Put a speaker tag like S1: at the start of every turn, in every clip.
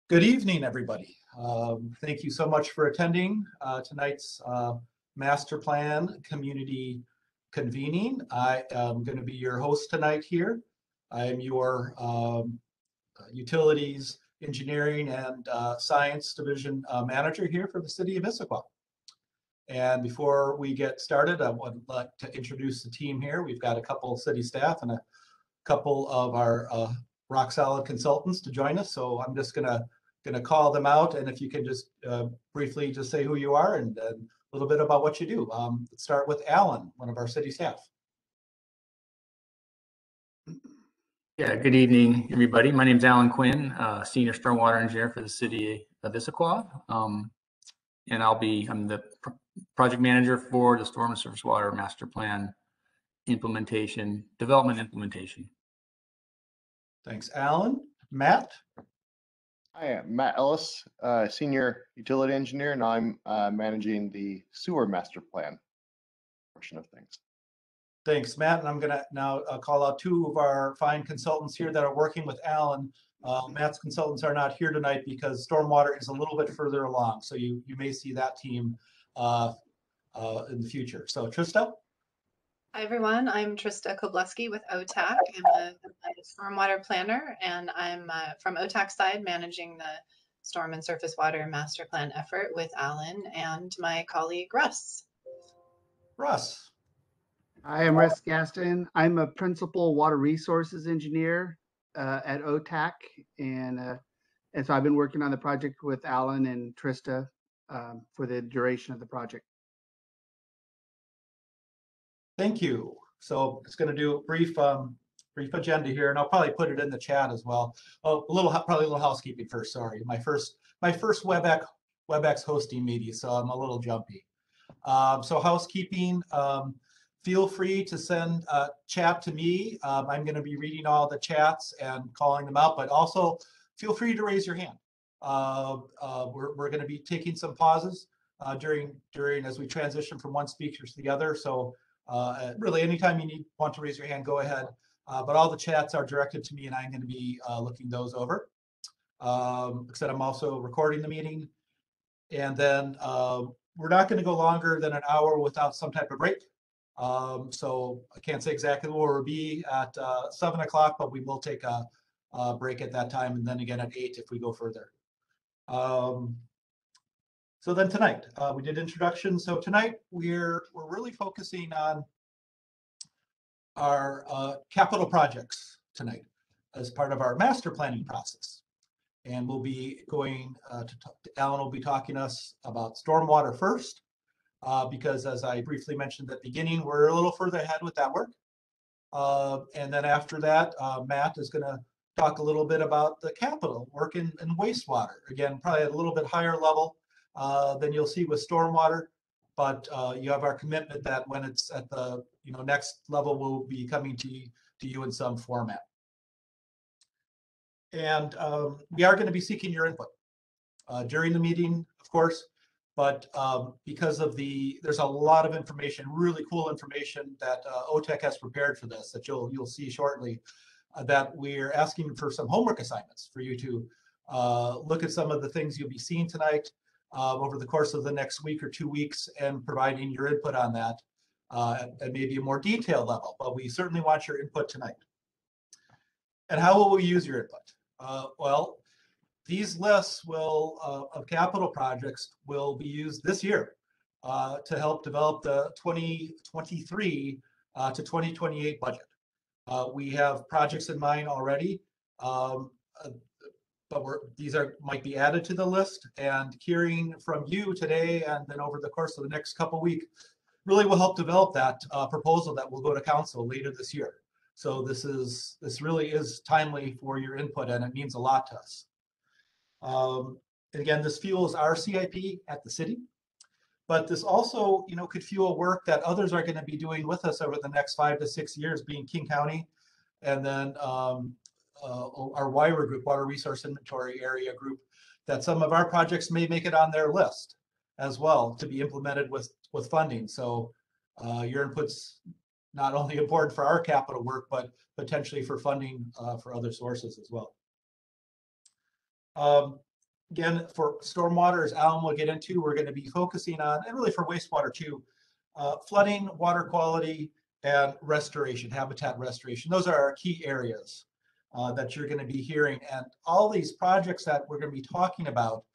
S1: Good evening, everybody. Thank you so much for attending tonight's master plan community convening. I am going to be your host tonight here. I am your utilities, engineering, and science division manager here for the city of Issaquah. And before we get started, I would like to introduce the team here. We've got a couple of city staff and a couple of our rock solid consultants to join us. So I'm just gonna call them out, and if you can just briefly just say who you are and a little bit about what you do. Let's start with Alan, one of our city staff.
S2: Yeah, good evening, everybody. My name is Alan Quinn, Senior Stormwater Engineer for the City of Issaquah. And I'm the project manager for the Storm and Surface Water Master Plan development implementation.
S1: Thanks, Alan. Matt?
S3: Hi, I'm Matt Ellis, Senior Utility Engineer, and I'm managing the sewer master plan portion of things.
S1: Thanks, Matt. And I'm going to now call out two of our fine consultants here that are working with Alan. Matt's consultants are not here tonight because Stormwater is a little bit further along. So you may see that team in the future. So Trista?
S4: Hi, everyone. I'm Trista Kobleski with OTAC. I'm a stormwater planner, and I'm from OTAC side managing the storm and surface water master plan effort with Alan and my colleague Russ.
S1: Russ.
S5: Hi, I'm Russ Gaston. I'm a principal water resources engineer at OTAC, and so I've been working on the project with Alan and Trista for the duration of the project.
S1: Thank you. So it's going to do a brief agenda here, and I'll probably put it in the chat as well. Oh, probably a little housekeeping first. Sorry, my first WebEx hosting media, so I'm a little jumpy. So housekeeping. Feel free to send a chat to me. I'm going to be reading all the chats and calling them out, but also feel free to raise your hand. We're going to be taking some pauses during as we transition from one speaker to the other. So really, anytime you want to raise your hand, go ahead. But all the chats are directed to me, and I'm going to be looking those over. Except I'm also recording the meeting, and then we're not going to go longer than an hour without some type of break. So I can't say exactly where we'll be at 7 o'clock, but we will take a break at that time, and then again at 8 if we go further. So then tonight, we did introductions. So tonight we're really focusing on our capital projects tonight as part of our master planning process. And we'll be going Alan will be talking to us about stormwater first, because as I briefly mentioned at the beginning, we're a little further ahead with that work. And then after that, Matt is going to talk a little bit about the capital work in wastewater. Again, probably at a little bit higher level than you'll see with stormwater, but you have our commitment that when it's at the next level, we'll be coming to you in some format. And we are going to be seeking your input during the meeting, of course, but because of there's a lot of information, really cool information that OTAC has prepared for this that you'll see shortly, that we're asking for some homework assignments for you to look at some of the things you'll be seeing tonight over the course of the next week or 2 weeks, and providing your input on that at maybe a more detailed level. But we certainly want your input tonight. And how will we use your input? Well, these lists of capital projects will be used this year to help develop the 2023 to 2028 budget. We have projects in mind already, but these might be added to the list. And hearing from you today and then over the course of the next couple of weeks really will help develop that proposal that will go to council later this year. So this really is timely for your input, and it means a lot to us. Again, this fuels our CIP at the city, but this also, could fuel work that others are going to be doing with us over the next 5 to 6 years, being King County, and then our WIRA group, Water Resource Inventory Area group, that some of our projects may make it on their list as well to be implemented with funding. So your input's not only important for our capital work, but potentially for funding for other sources as well. again, for stormwater, as Alan will get into, we're going to be focusing on, and really for wastewater too, flooding, water quality, and restoration, habitat restoration. Those are our key areas that you're going to be hearing. And all these projects that we're going to be talking about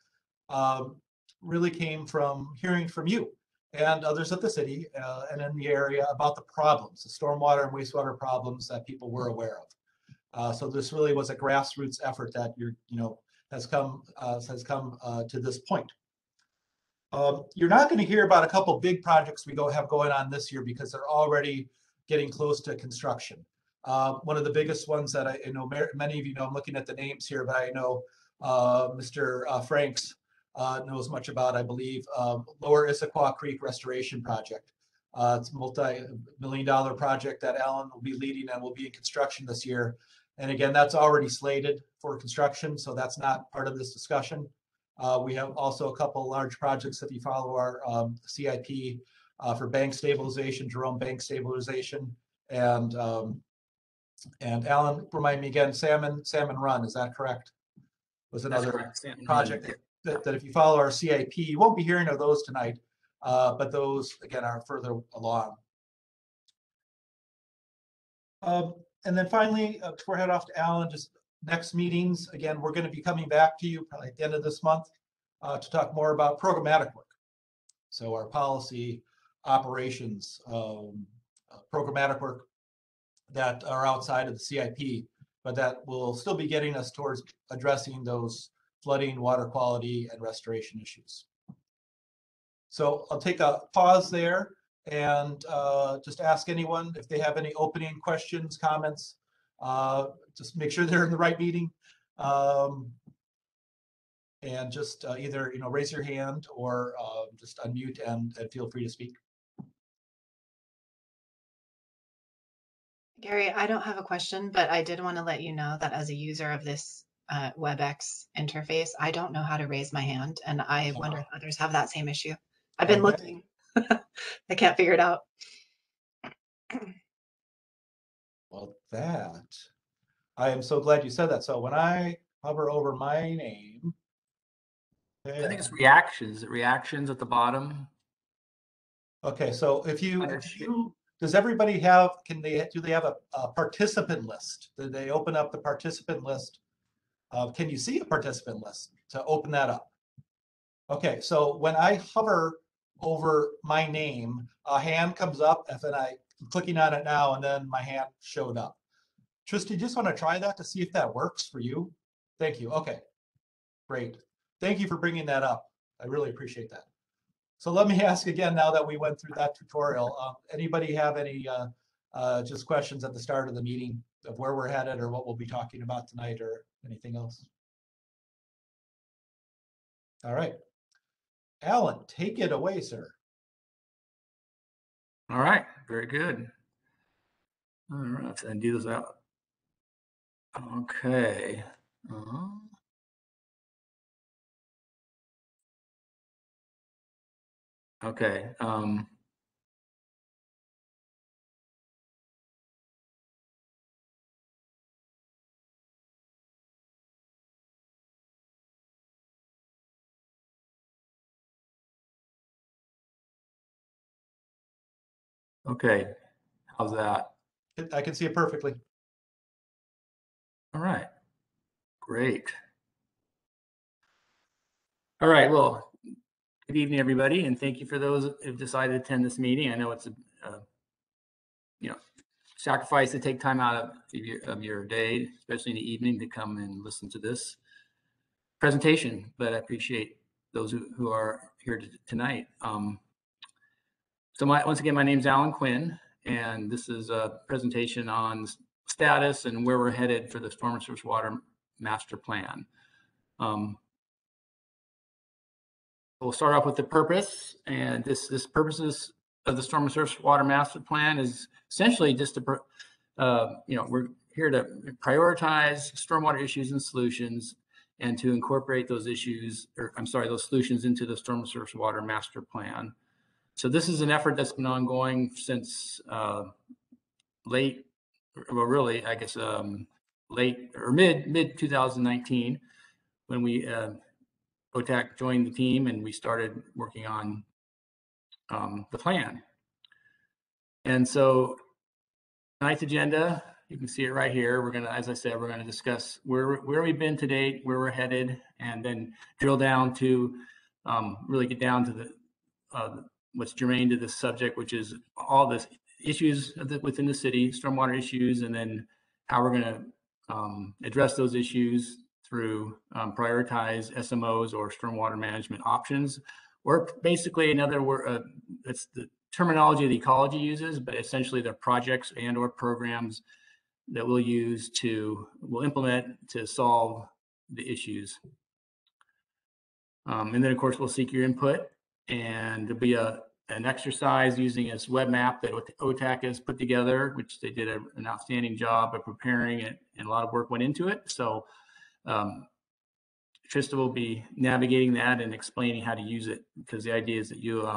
S1: really came from hearing from you and others at the city and in the area about the problems, the stormwater and wastewater problems that people were aware of. So this really was a grassroots effort that has come to this point. You're not going to hear about a couple big projects we have going on this year because they're already getting close to construction. One of the biggest ones that I know many of you know, I'm looking at the names here, but I know Mr. Franks knows much about, I believe, Lower Issaquah Creek Restoration Project. It's a multi-million-dollar project that Alan will be leading and will be in construction this year. And again, that's already slated for construction, so that's not part of this discussion. We have also a couple large projects if you follow our CIP for bank stabilization, Jerome Bank stabilization, and Alan, remind me again, Salmon Run, is that correct? Was another project that if you follow our CIP, you won't be hearing of those tonight, but those again are further along. And then finally, before I head off to Alan, just next meetings, again, we're going to be coming back to you probably at the end of this month to talk more about programmatic work. So our policy operations, programmatic work that are outside of the CIP, but that will still be getting us towards addressing those flooding, water quality, and restoration issues. So I'll take a pause there and just ask anyone if they have any opening questions, comments. Just make sure they're in the right meeting. And just either raise your hand or just unmute and feel free to speak.
S4: Gary, I don't have a question, but I did want to let you know that as a user of this WebEx interface, I don't know how to raise my hand, and I wonder if others have that same issue. I've been looking. I can't figure it out.
S1: Well, I am so glad you said that. So when I hover over my name,
S2: I think it's reactions. Reactions at the bottom.
S1: Okay, so if you does everybody have? Do they have a participant list? Did they open up the participant list? Can you see a participant list to open that up? Okay, so when I hover over my name, a hand comes up, and I'm clicking on it now, and then my hand showed up. Tristy, just want to try that to see if that works for you. Thank you. Okay, great. Thank you for bringing that up. I really appreciate that. So let me ask again, now that we went through that tutorial, anybody have any just questions at the start of the meeting of where we're headed or what we'll be talking about tonight or anything else? All right. Alan, take it away, sir.
S2: All right, very good. All right, and do this out. Okay. Okay. Okay, how's that?
S1: I can see it perfectly.
S2: All right, great. All right, well, good evening, everybody, and thank you for those who've decided to attend this meeting. I know it's a sacrifice to take time out of your day, especially in the evening, to come and listen to this presentation, but I appreciate those who are here tonight. So once again, my name is Alan Quinn, and this is a presentation on status and where we're headed for the Storm and Surface Water Master Plan. We'll start off with the purpose, and this purposes of the Storm and Surface Water Master Plan is essentially just to, we're here to prioritize stormwater issues and solutions, and to incorporate those those solutions into the Storm and Surface Water Master Plan. So this is an effort that's been ongoing since mid 2019, when we OTAC joined the team and we started working on the plan. And so tonight's agenda, you can see it right here. We're gonna, as I said, we're gonna discuss where we've been to date, where we're headed, and then drill down to really get down to the what's germane to this subject, which is all the issues within the city, stormwater issues, and then how we're gonna address those issues through prioritize SMOs or stormwater management options, or basically another word, it's the terminology the ecology uses, but essentially they're projects and or programs that we'll implement to solve the issues. And then of course we'll seek your input, and there'll be an exercise using this web map that OTAC has put together, which they did an outstanding job of preparing it, and a lot of work went into it. So Trista will be navigating that and explaining how to use it, because the idea is that you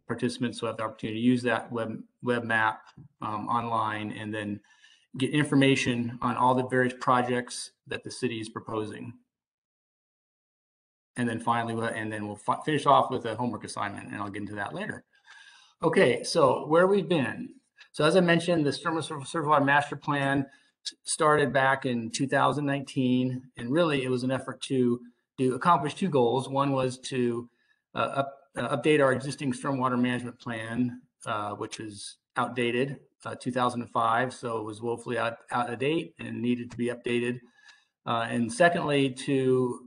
S2: participants will have the opportunity to use that web map online, and then get information on all the various projects that the city is proposing. And then finally, we'll finish off with a homework assignment, and I'll get into that later. Okay, so where we've been. So as I mentioned, the Stormwater Surface Water Master Plan started back in 2019, and really it was an effort to accomplish two goals. One was to update our existing stormwater management plan, which was outdated, 2005, so it was woefully out of date and needed to be updated. And secondly, to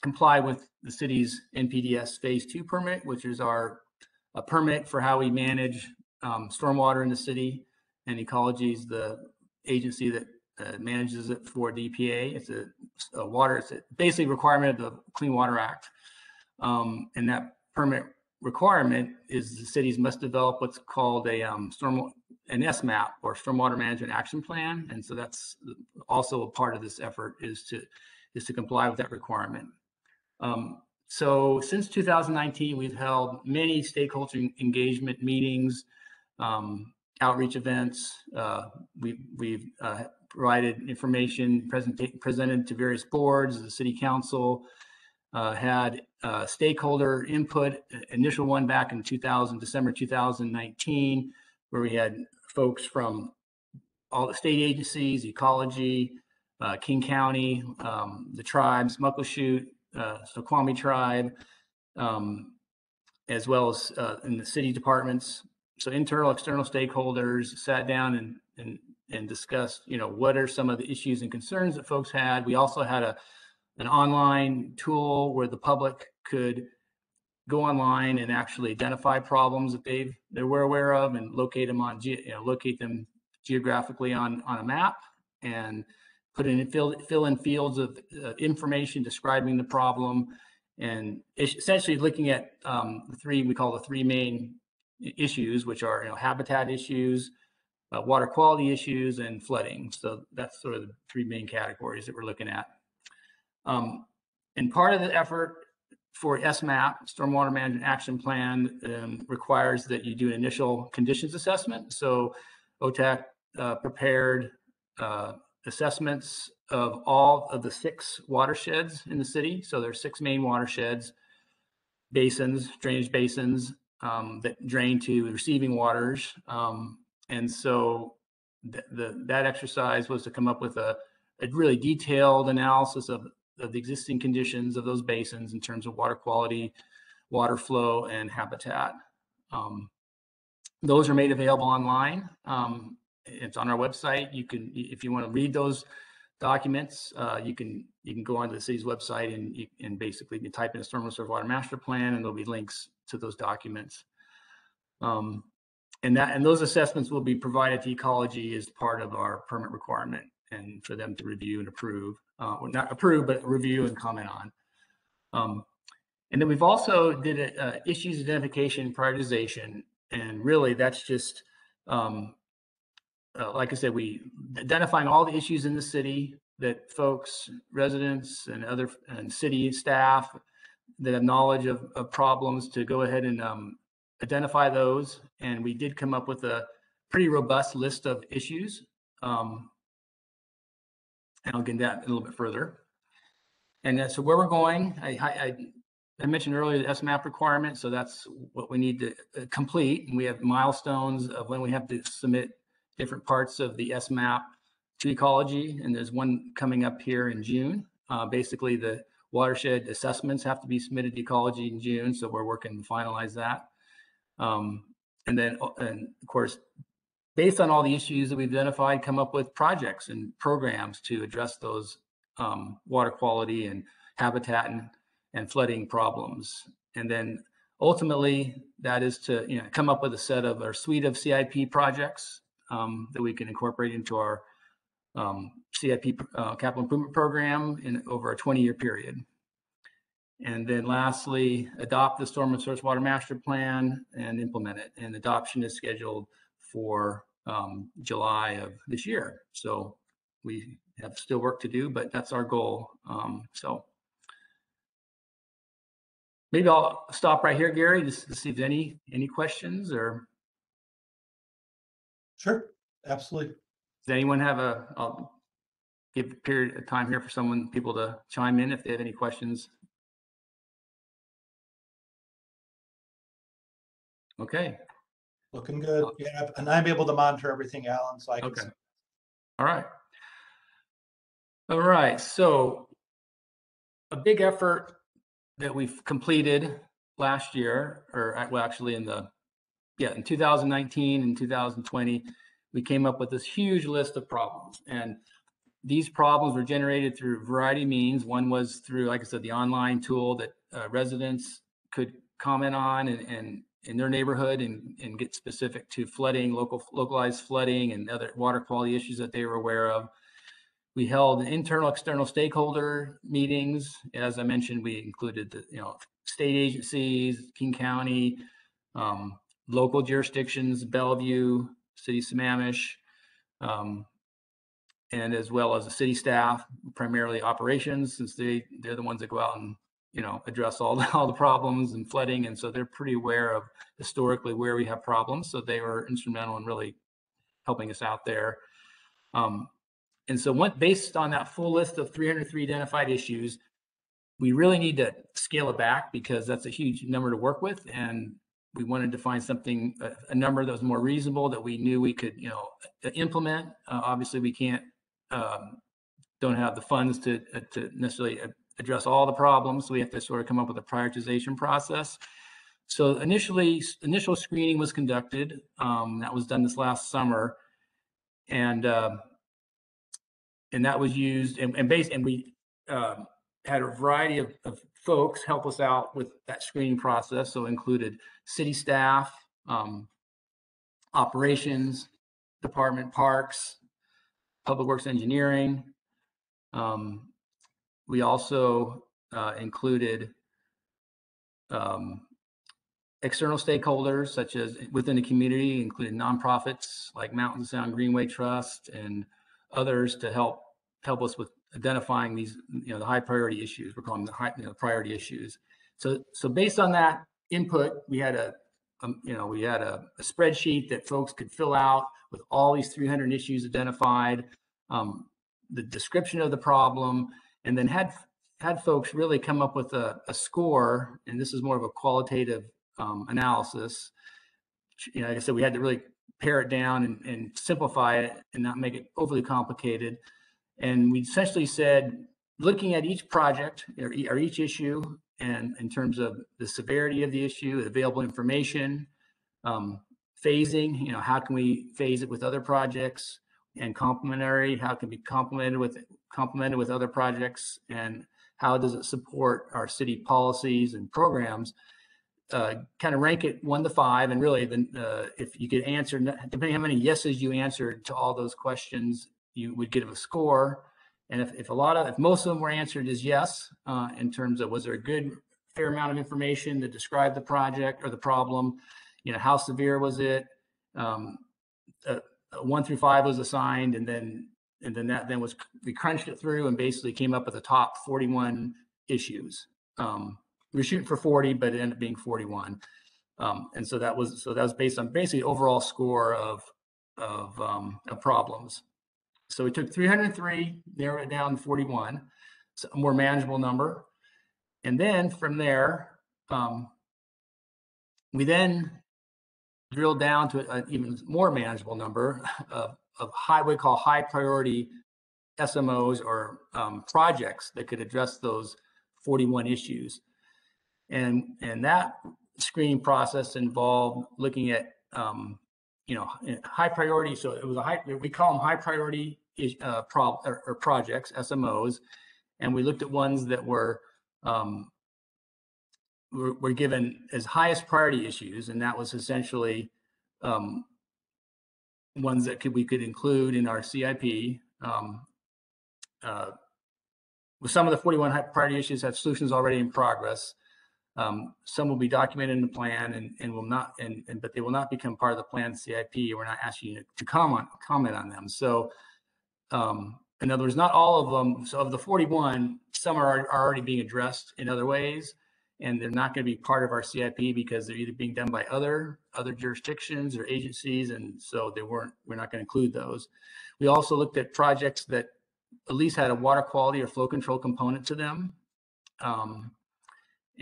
S2: comply with the city's NPDES Phase 2 permit, which is a permit for how we manage stormwater in the city, and ecology is the agency that manages it for the EPA. It's it's a basic requirement of the Clean Water Act. And that permit requirement is the cities must develop what's called an SMAP, or Stormwater Management Action Plan. And so that's also a part of this effort, is to comply with that requirement. So since 2019, we've held many stakeholder engagement meetings, outreach events. We've provided information presented to various boards, the city council, had stakeholder input, initial one back in December 2019, where we had folks from all the state agencies, ecology, King County, the tribes, Muckleshoot, Snoqualmie tribe, as well as in the city departments. So internal, external stakeholders sat down and discussed, what are some of the issues and concerns that folks had. We also had an online tool where the public could go online and actually identify problems that they were aware of, and locate them geographically on a map, and fill in fields of information describing the problem, and essentially looking at we call the three main issues, which are habitat issues, water quality issues, and flooding. So that's sort of the three main categories that we're looking at. And part of the effort for SMAP, Stormwater Management Action Plan, requires that you do an initial conditions assessment. So OTAC prepared assessments of all of the 6 watersheds in the city. So there's 6 main watersheds, drainage basins that drain to receiving waters. And so that exercise was to come up with a really detailed analysis of the existing conditions of those basins in terms of water quality, water flow, and habitat. Those are made available online. It's on our website. You can, if you want to read those documents, you can go onto the city's website and basically you type in Stormwater Surface Water Master Plan, and there'll be links to those documents. And those assessments will be provided to ecology as part of our permit requirement, and for them to review and approve, well, not approve, but review and comment on. And then we've also did issues identification and prioritization, and really that's just, like I said, we identifying all the issues in the city that folks, residents, and city staff that have knowledge of problems, to go ahead and identify those. And we did come up with a pretty robust list of issues. And I'll get into that a little bit further. And so where we're going, I mentioned earlier the SMAP requirement, so that's what we need to complete. And we have milestones of when we have to submit different parts of the SMAP to ecology, and there's one coming up here in June. Basically, the watershed assessments have to be submitted to ecology in June, so we're working to finalize that. And of course, based on all the issues that we've identified, come up with projects and programs to address those water quality and habitat and flooding problems. And then ultimately, that is to come up with a set of our suite of CIP projects that we can incorporate into our CIP capital improvement program in over a 20-year period. And then lastly, adopt the Storm and Surface Water Master Plan and implement it. And adoption is scheduled for July of this year. So we have still work to do, but that's our goal. So maybe I'll stop right here, Gary, just to see if there's any questions or.
S1: Sure, absolutely.
S2: Does anyone have I'll give a period of time here for people to chime in if they have any questions. Okay.
S1: Looking good. Yeah, and I'm able to monitor everything, Alan, so I can.
S2: Okay. All right. All right. So a big effort that we've completed last year, or well, actually in 2019 and 2020, we came up with this huge list of problems. And these problems were generated through a variety of means. One was through, like I said, the online tool that residents could comment on and in their neighborhood and get specific to flooding, localized flooding and other water quality issues that they were aware of. We held internal, external stakeholder meetings. As I mentioned, we included the state agencies, King County, local jurisdictions, Bellevue, City Sammamish, and as well as the city staff, primarily operations, since they're the ones that go out and address all the problems and flooding, and so they're pretty aware of historically where we have problems. So they were instrumental in really helping us out there. And so based on that full list of 303 identified issues, we really need to scale it back because that's a huge number to work with, and we wanted to find something, a number that was more reasonable that we knew we could, implement. Obviously, we can't, don't have the funds to necessarily address all the problems. So we have to sort of come up with a prioritization process. So initial screening was conducted. That was done this last summer, and that was used, and we had a variety of folks help us out with that screening process. So included city staff, operations department, parks, public works engineering. We also included external stakeholders, such as within the community, including nonprofits like Mountain Sound Greenway Trust and others to help us with identifying these, the high priority issues. We're calling them the priority issues. So based on that input, we had a spreadsheet that folks could fill out with all these 300 issues identified, the description of the problem, and then had folks really come up with a score. And this is more of a qualitative analysis. Like I said, we had to really pare it down and simplify it and not make it overly complicated. And we essentially said, looking at each project or each issue, and in terms of the severity of the issue, available information, phasing, how can we phase it with other projects, and complementary, how it can be complemented with other projects, and how does it support our city policies and programs. Kind of rank it 1 to 5, and really, if you could answer, depending how many yeses you answered to all those questions, you would give a score. And if most of them were answered as yes, in terms of was there a good fair amount of information to describe the project or the problem, how severe was it, 1 through 5 was assigned, and then we crunched it through and basically came up with the top 41 issues. We were shooting for 40, but it ended up being 41. And so that was based on basically overall score of problems. So we took 303, narrowed it down to 41. a more manageable number. And then from there, we then drill down to an even more manageable number of we call high priority SMOs or projects that could address those 41 issues. And that screening process involved looking at high priority. So it was we call them high priority projects, SMOs, and we looked at ones that were given as highest priority issues, and that was essentially ones that we could include in our CIP. With some of the 41 high priority issues have solutions already in progress. Some will be documented in the plan and will not, but they will not become part of the plan CIP. We're not asking you to comment on them. So, in other words, not all of them. So of the 41, some are already being addressed in other ways, and they're not going to be part of our CIP because they're either being done by other jurisdictions or agencies, and so we're not going to include those. We also looked at projects that at least had a water quality or flow control component to them.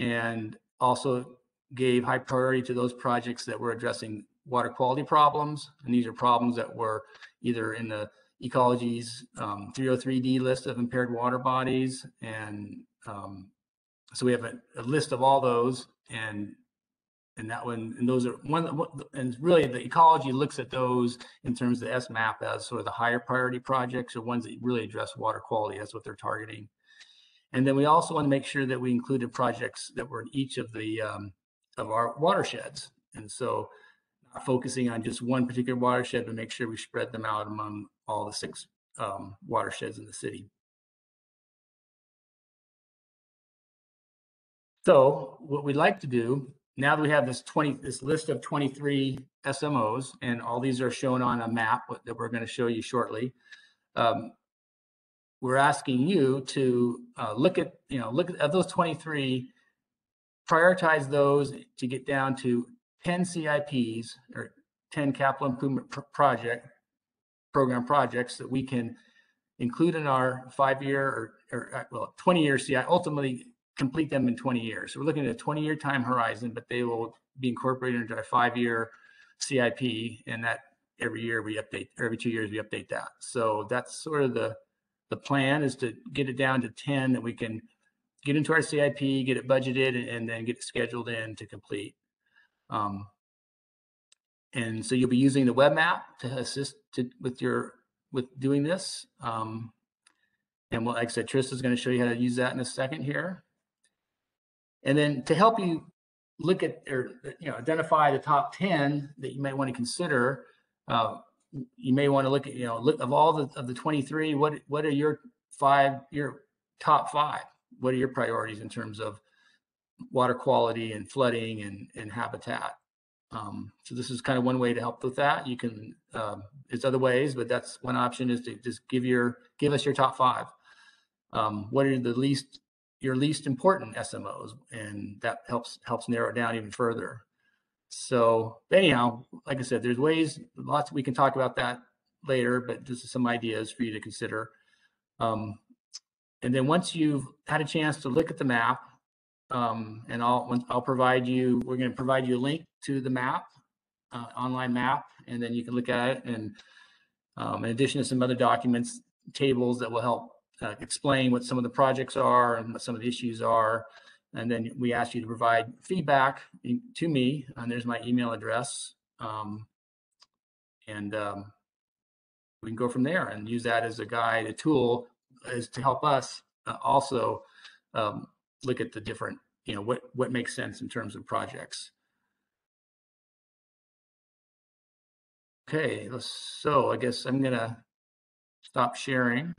S2: And also gave high priority to those projects that were addressing water quality problems. And these are problems that were either in the ecology's 303D list of impaired water bodies. And so we have a list of all those, and that one, and those are and really the ecology looks at those in terms of the SMAP as sort of the higher priority projects, or ones that really address water quality. That's what they're targeting. And then we also want to make sure that we included projects that were in each of the of our watersheds. And so not focusing on just one particular watershed, but make sure we spread them out among all the 6 watersheds in the city. So what we'd like to do, now that we have this list of 23 SMOs, and all these are shown on a map that we're going to show you shortly, we're asking you to look at those 23, prioritize those to get down to 10 CIPs or 10 capital improvement program projects that we can include in our 5-year or 20-year CIP, ultimately complete them in 20 years. So we're looking at a 20-year time horizon, but they will be incorporated into our 5-year CIP, and that every 2 years we update that. So that's sort of the plan, is to get it down to 10 that we can get into our CIP, get it budgeted, and then get it scheduled in to complete. And so you'll be using the web map to assist with doing this. And like I said, Trista's going to show you how to use that in a second here. And then to help you look at or identify the top 10 that you might want to consider, you may want to look at look of all the 23. What are your top 5? What are your priorities in terms of water quality and flooding and habitat? So this is kind of one way to help with that. You can there's other ways, but that's one option, is to just give us your top 5. What are your least important SMOs, and that helps narrow it down even further. So anyhow, like I said, there's lots we can talk about that later, but this is some ideas for you to consider. And then once you've had a chance to look at the map, and I'll provide you, we're going to provide you a link to the map, online map, and then you can look at it. And in addition to some other documents, tables that will help explain what some of the projects are and what some of the issues are. And then we ask you to provide feedback to me, and there's my email address. And we can go from there and use that as a guide, a tool, is to help us also look at the different, what makes sense in terms of projects. Okay, so I guess I'm gonna stop sharing.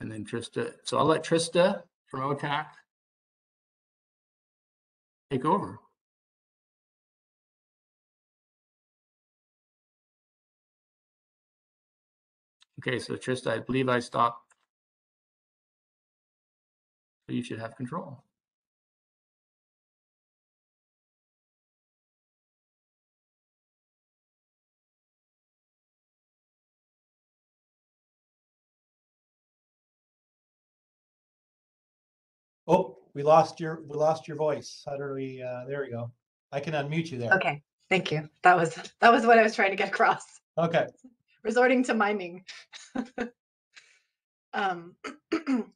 S2: And then Trista, so I'll let Trista from OTAC take over. Okay, so Trista, I believe I stopped. So you should have control.
S1: Oh, we lost your voice. How do we, there we go. I can unmute you there.
S4: Okay, thank you. That was what I was trying to get across.
S1: Okay.
S4: Resorting to miming.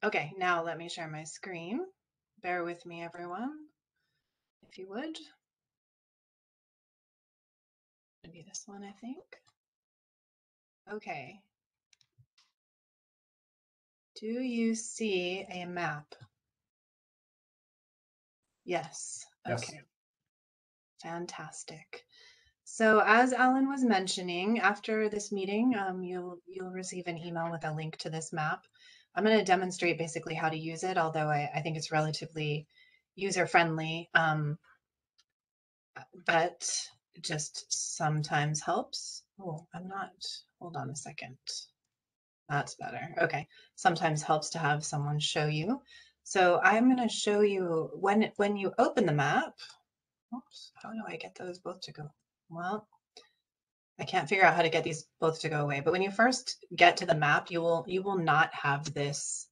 S4: Okay, now let me share my screen. Bear with me, everyone, if you would. Maybe this one, I think. Okay. Do you see a map? Yes.
S1: Yes.
S4: Okay. Fantastic. So as Alan was mentioning, after this meeting, you'll receive an email with a link to this map. I'm going to demonstrate basically how to use it, although I think it's relatively user-friendly, but just sometimes helps. Oh, hold on a second. That's better. Okay, sometimes helps to have someone show you. So I'm going to show you when you open the map. Oops, how do I get those both to go? Well, I can't figure out how to get these both to go away. But when you first get to the map, you will not have this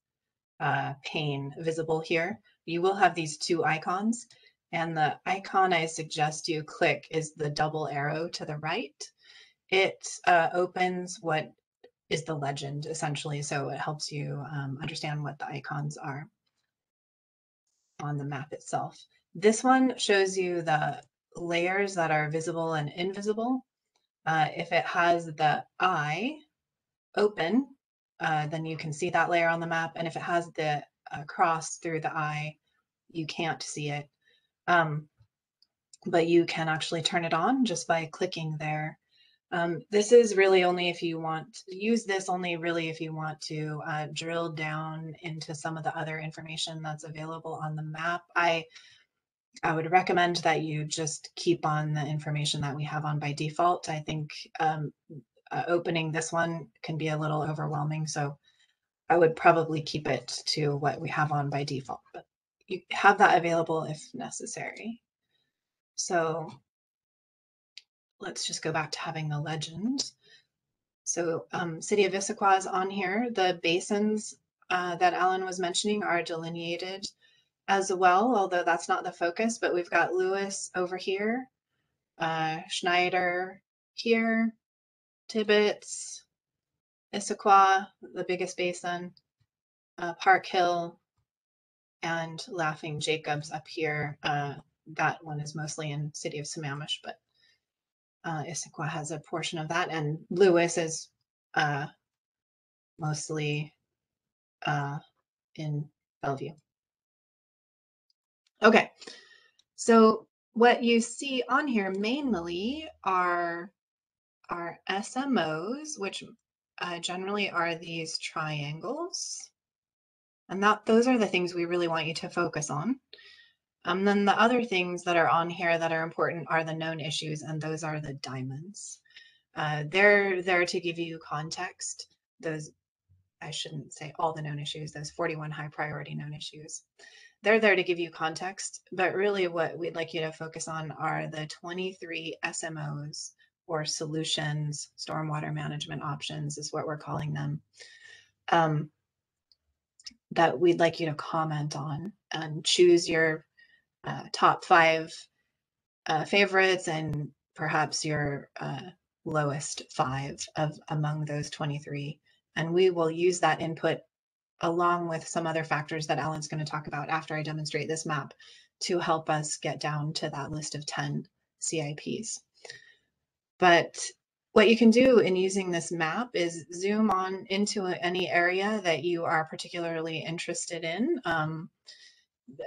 S4: pane visible here. You will have these two icons, and the icon I suggest you click is the double arrow to the right. It opens what is the legend essentially, so it helps you understand what the icons are on the map itself. This one shows you the layers that are visible and invisible. If it has the eye open, then you can see that layer on the map. And if it has the cross through the eye, you can't see it. But you can actually turn it on just by clicking there. This is really only if you want to use this, only really if you want to drill down into some of the other information that's available on the map. I would recommend that you just keep on the information that we have on by default. I think opening this one can be a little overwhelming, so I would probably keep it to what we have on by default, but you have that available if necessary. So let's just go back to having the legend. So City of Issaquah is on here. The basins that Alan was mentioning are delineated as well, although that's not the focus, but we've got Lewis over here, Schneider here, Tibbetts, Issaquah, the biggest basin, Park Hill, and Laughing Jacobs up here. That one is mostly in City of Sammamish, but Issaquah has a portion of that, and Lewis is mostly in Bellevue. Okay, so what you see on here mainly are SMOs, which generally are these triangles. And those are the things we really want you to focus on. Then the other things that are on here that are important are the known issues, and those are the diamonds. They're there to give you context. Those, I shouldn't say all the known issues, those 41 high priority known issues. They're there to give you context, but really what we'd like you to focus on are the 23 SMOs, or solutions, stormwater management options is what we're calling them, that we'd like you to comment on and choose your top 5 favorites and perhaps your lowest 5 among those 23. And we will use that input along with some other factors that Alan's going to talk about after I demonstrate this map to help us get down to that list of 10 CIPs. But what you can do in using this map is zoom on into any area that you are particularly interested in,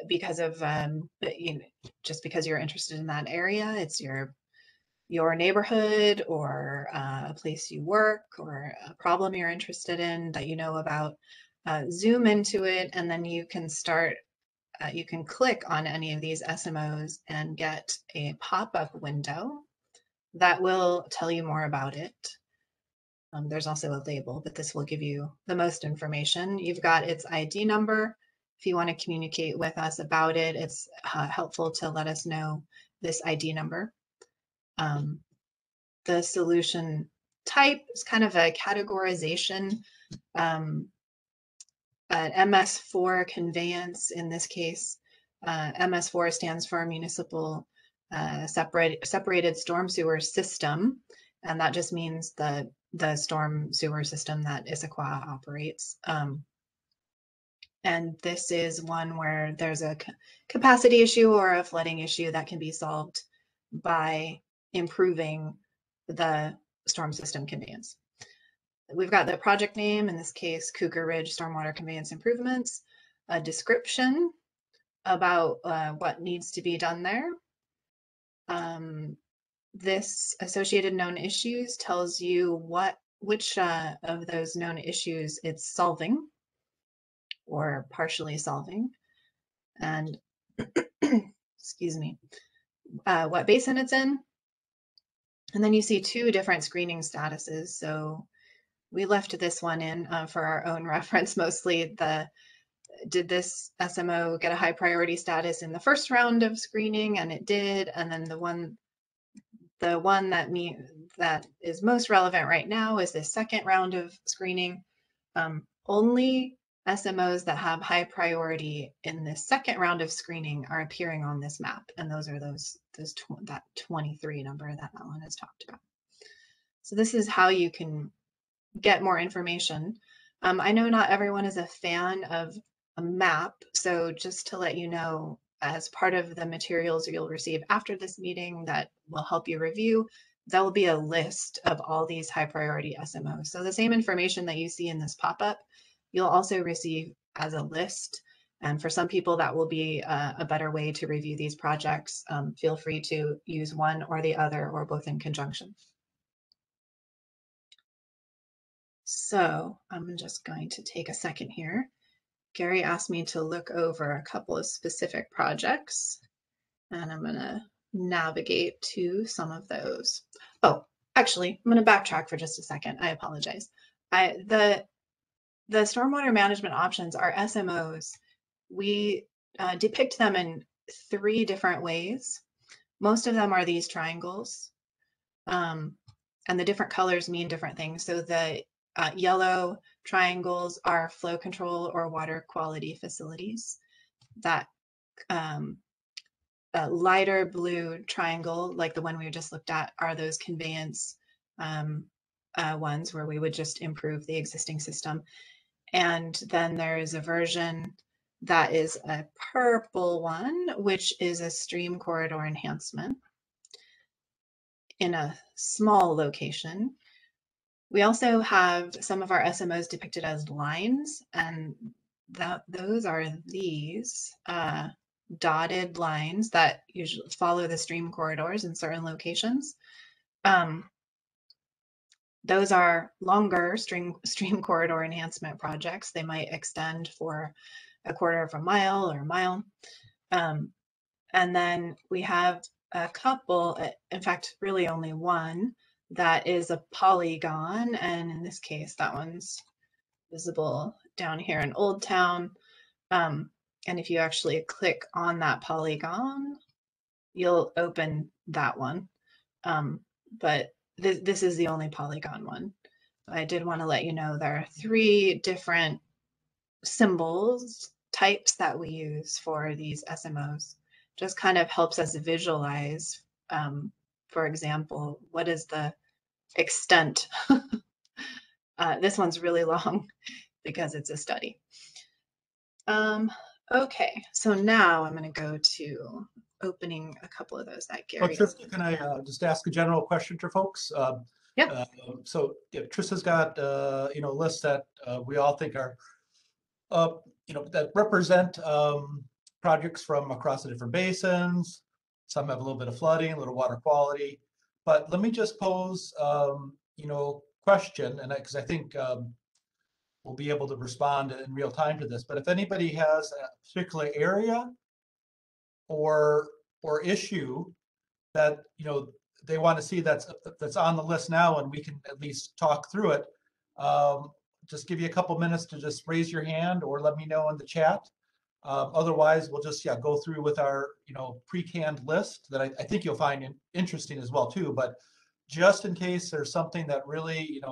S4: because of just because you're interested in that area. It's your neighborhood, or a place you work, or a problem you're interested in that you know about. Zoom into it, and then you can start, you can click on any of these SMOs and get a pop-up window that will tell you more about it. There's also a label, but this will give you the most information. You've got its ID number. If you want to communicate with us about it, it's helpful to let us know this ID number. The solution type is kind of a categorization an MS4 conveyance in this case. MS4 stands for Municipal Separated Storm Sewer System, and that just means the storm sewer system that Issaquah operates. And this is one where there's a capacity issue or a flooding issue that can be solved by improving the storm system conveyance. We've got the project name, in this case, Cougar Ridge Stormwater Conveyance Improvements, a description about what needs to be done there. This associated known issues tells you which of those known issues it's solving or partially solving, and excuse me, what basin it's in. And then you see two different screening statuses. So we left this one in for our own reference, mostly did this SMO get a high priority status in the first round of screening? And it did. And then the one that is most relevant right now is the second round of screening. Only SMOs that have high priority in the second round of screening are appearing on this map. And those are that 23 number that Alan has talked about. So this is how you can get more information. I know not everyone is a fan of a map. So just to let you know, as part of the materials you'll receive after this meeting that will help you review, there will be a list of all these high priority SMOs. So the same information that you see in this pop-up, you'll also receive as a list. And for some people, that will be a better way to review these projects. Feel free to use one or the other or both in conjunction. So I'm just going to take a second here. Gary asked me to look over a couple of specific projects, and I'm going to navigate to some of those. Oh, actually, I'm going to backtrack for just a second. I apologize. The stormwater management options are SMOs. We depict them in 3 different ways. Most of them are these triangles, and the different colors mean different things. So the yellow triangles are flow control or water quality facilities. That lighter blue triangle, like the one we just looked at, are those conveyance ones where we would just improve the existing system. And then there is a version that is a purple one, which is a stream corridor enhancement in a small location. We also have some of our SMOs depicted as lines, and those are these dotted lines that usually follow the stream corridors in certain locations. Those are longer stream corridor enhancement projects. They might extend for a quarter of a mile or a mile. And then we have a couple, in fact, really only one, that is a polygon. And in this case, that one's visible down here in Old Town. And if you actually click on that polygon, you'll open that one. But this is the only polygon one. I did want to let you know there are 3 different symbols, types that we use for these SMOs. Just kind of helps us visualize, for example, what is the extent? This one's really long because it's a study. Okay, so now I'm going to go to opening a couple of those that Gary.
S1: Trista, can I just ask a general question to folks?
S4: Yeah.
S1: So Trista's got a list that we all think are that represent projects from across the different basins. Some have a little bit of flooding, a little water quality. But let me just pose question, and because I think we'll be able to respond in real time to this. But if anybody has a particular area or issue that they want to see that's on the list now, and we can at least talk through it, just give you a couple minutes to just raise your hand or let me know in the chat. Otherwise, we'll just go through with our pre-canned list that I think you'll find interesting as well too. But just in case there's something that really a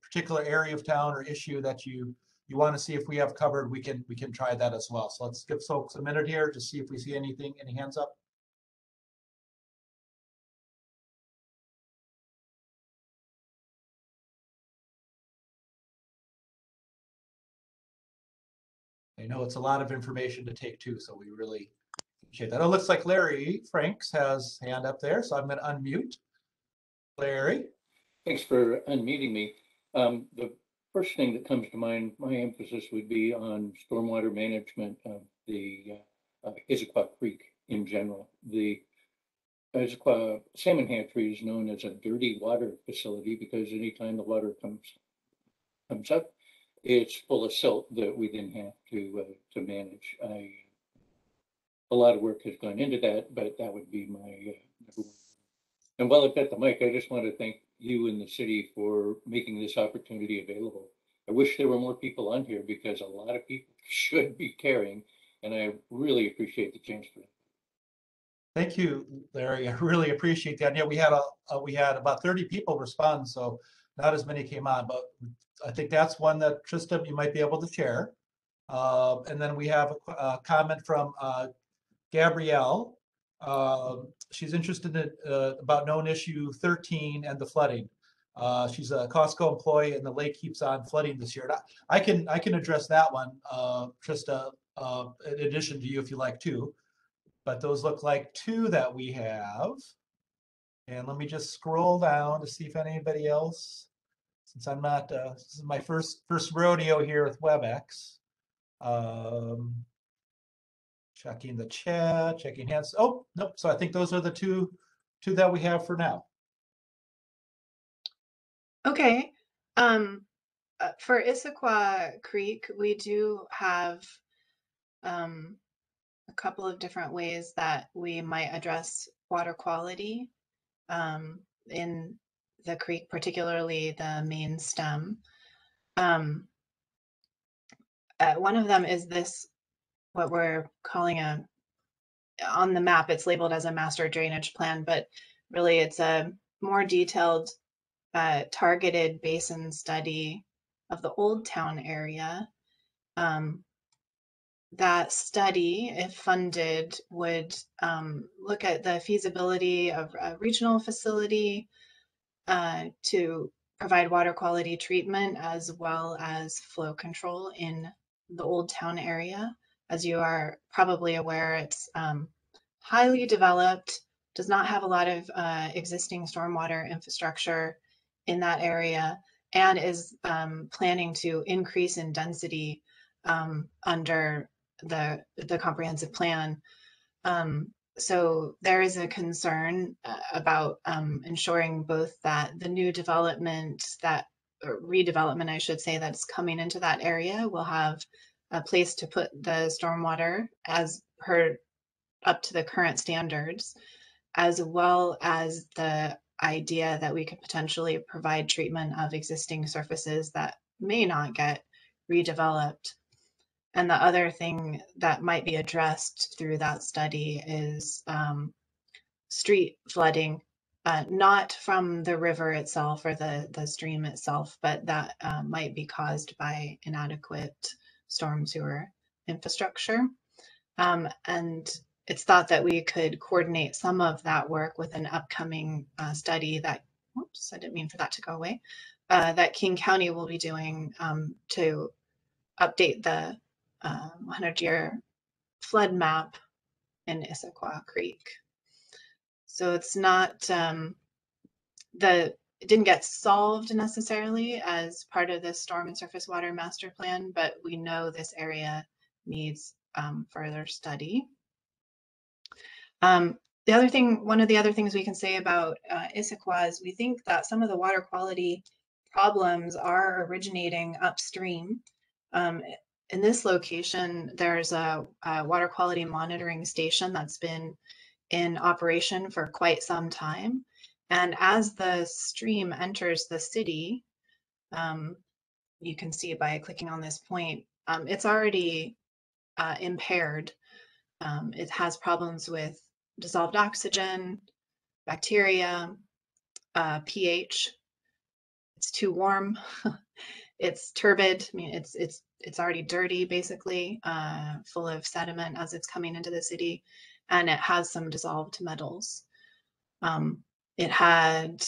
S1: particular area of town or issue that you you want to see if we have covered, we can try that as well. So let's give folks a minute here to see if we see anything, any hands up. I know it's a lot of information to take too, so we really appreciate that. Oh, it looks like Larry Franks has hand up there, so I'm going to unmute. Larry.
S6: Thanks for unmuting me. The first thing that comes to mind, my emphasis would be on stormwater management of the Issaquah Creek in general. The Issaquah salmon hatchery is known as a dirty water facility because anytime the water comes up, it's full of silt that we then have to manage. A lot of work has gone into that, but that would be my number one. And while I've got the mic, I just want to thank you and the city for making this opportunity available. I wish there were more people on here because a lot of people should be caring, and I really appreciate the chance for it.
S1: Thank you, Larry. I really appreciate that. Yeah, we had about 30 people respond, so not as many came on, but I think that's one that Trista, you might be able to share. And then we have a comment from Gabrielle. She's interested in about known issue 13 and the flooding. She's a Costco employee and the lake keeps on flooding this year. I can address that one, Trista, in addition to you if you like too. But those look like two that we have. And let me just scroll down to see if anybody else, since I'm not, this is my first rodeo here with WebEx. Checking the chat, checking hands. Oh, nope. So I think those are the two that we have for now.
S4: Okay. For Issaquah Creek, we do have a couple of different ways that we might address water quality in the creek, particularly the main stem. One of them is this, what we're calling on the map, it's labeled as a master drainage plan, but really it's a more detailed targeted basin study of the Old Town area. That study, if funded, would look at the feasibility of a regional facility to provide water quality treatment as well as flow control in the Old Town area. As you are probably aware, it's highly developed, does not have a lot of existing stormwater infrastructure in that area, and is planning to increase in density under the comprehensive plan. So there is a concern about ensuring both that the new development, or redevelopment, I should say, that's coming into that area will have a place to put the stormwater as per up to the current standards, as well as the idea that we could potentially provide treatment of existing surfaces that may not get redeveloped. And the other thing that might be addressed through that study is street flooding, not from the river itself or the stream itself, but that might be caused by inadequate storm sewer infrastructure. And it's thought that we could coordinate some of that work with an upcoming study that, whoops, I didn't mean for that to go away, that King County will be doing to update the 100-year flood map in Issaquah Creek. So it's not, it didn't get solved necessarily as part of the storm and surface water master plan, but we know this area needs further study. The other thing, one of the other things we can say about Issaquah is we think that some of the water quality problems are originating upstream. In this location, there's a water quality monitoring station that's been in operation for quite some time. And as the stream enters the city, you can see by clicking on this point, it's already impaired. It has problems with dissolved oxygen, bacteria, pH. It's too warm. It's turbid. I mean, it's it's already dirty, basically, full of sediment as it's coming into the city, and it has some dissolved metals. It had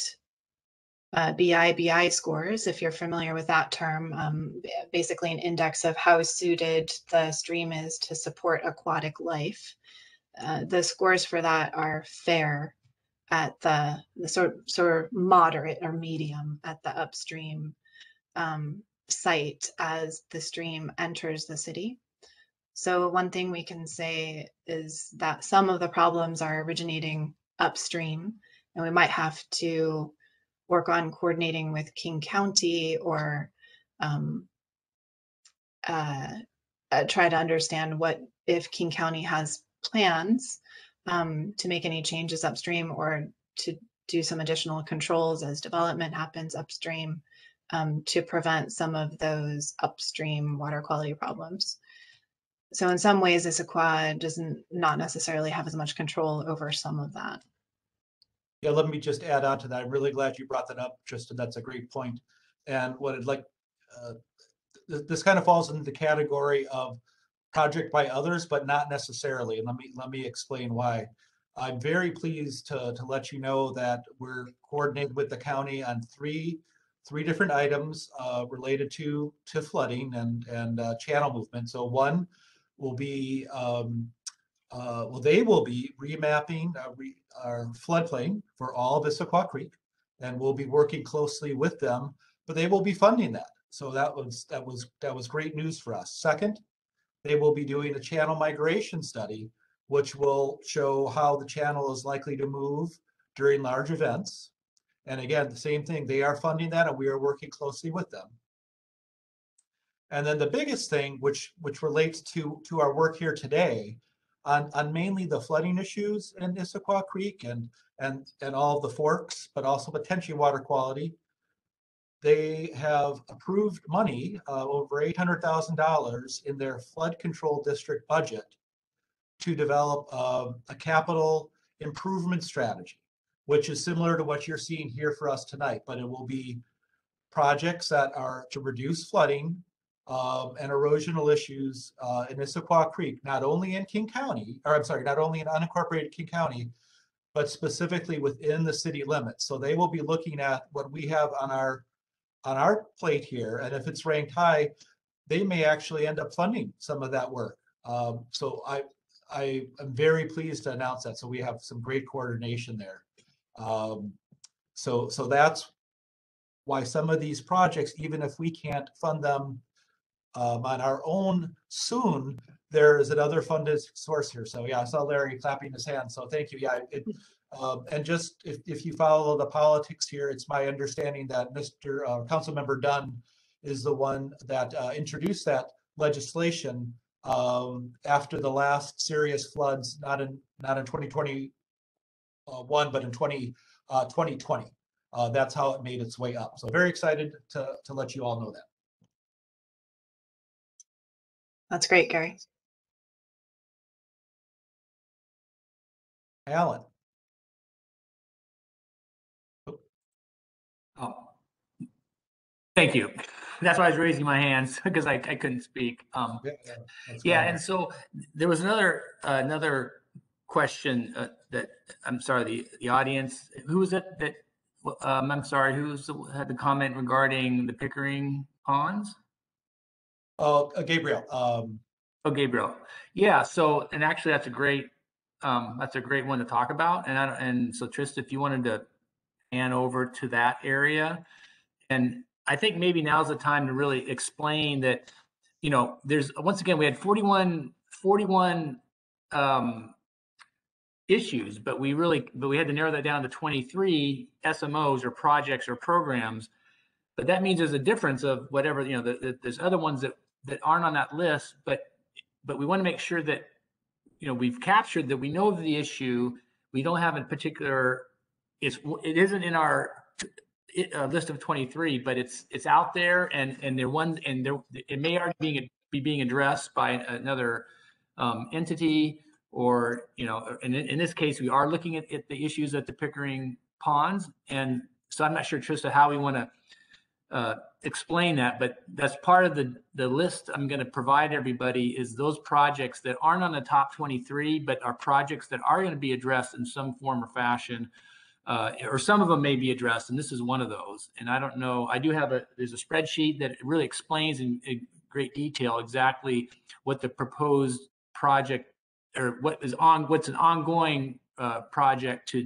S4: BI scores, if you're familiar with that term, basically an index of how suited the stream is to support aquatic life. The scores for that are fair at the sort of moderate or medium at the upstream site as the stream enters the city. So one thing we can say is that some of the problems are originating upstream, and we might have to work on coordinating with King County or try to understand what if King County has plans to make any changes upstream or to do some additional controls as development happens upstream to prevent some of those upstream water quality problems. So in some ways, Issaquah doesn't not necessarily have as much control over some of that.
S1: Yeah, let me just add on to that. I'm really glad you brought that up, Tristan. That's a great point. And what I'd like, this kind of falls into the category of project by others, but not necessarily. And let me explain why. I'm very pleased to let you know that we're coordinated with the county on three different items related to flooding and channel movement. So one will be they will be remapping our floodplain for all of Issaquah Creek, and we'll be working closely with them. But they will be funding that, so that was great news for us. Second, they will be doing a channel migration study, which will show how the channel is likely to move during large events. And again, the same thing, they are funding that, and we are working closely with them. And then the biggest thing, which relates to our work here today, on mainly the flooding issues in Issaquah Creek and all of the forks, but also potentially water quality. They have approved money, over $800,000 in their flood control district budget to develop a capital improvement strategy, which is similar to what you're seeing here for us tonight, but it will be projects that are to reduce flooding and erosional issues in Issaquah Creek, not only in King County, or I'm sorry, not only in unincorporated King County, but specifically within the city limits. So they will be looking at what we have on our plate here, and if it's ranked high, they may actually end up funding some of that work. So I am very pleased to announce that. So we have some great coordination there. So that's why some of these projects, even if we can't fund them on our own soon, there is another funded source here. So yeah, I saw Larry clapping his hands. So thank you. Yeah, and just if you follow the politics here, it's my understanding that Mr. Councilmember Dunn is the one that introduced that legislation after the last serious floods, not in 2021, but in 2020. That's how it made its way up. So very excited to let you all know that.
S4: That's great, Gary.
S1: Alan.
S2: Oh, thank you. That's why I was raising my hands because I couldn't speak. Yeah, and so there was another question that I'm sorry, the audience. Who was it that? I'm sorry, had the comment regarding the Pickering ponds?
S1: Oh, Gabriel.
S2: Oh, Gabriel. Yeah. So, and actually, that's a great one to talk about. And so, Trista, if you wanted to pan over to that area, and I think maybe now's the time to really explain that. There's once again we had 41 issues, but we had to narrow that down to 23 SMOs or projects or programs. But that means there's a difference of whatever, there's other ones that aren't on that list, but we want to make sure that, we've captured that we know the issue. We don't have a particular, it isn't in our list of 23, but it's out there and it may already be being addressed by another entity. Or, and in this case, we are looking at the issues at the Pickering ponds. And so I'm not sure, Trista, how we want to explain that, but that's part of the list I'm going to provide everybody is those projects that aren't on the top 23, but are projects that are going to be addressed in some form or fashion, or some of them may be addressed, and this is one of those. And I don't know, there's a spreadsheet that really explains in great detail exactly what the proposed project or what's an ongoing project to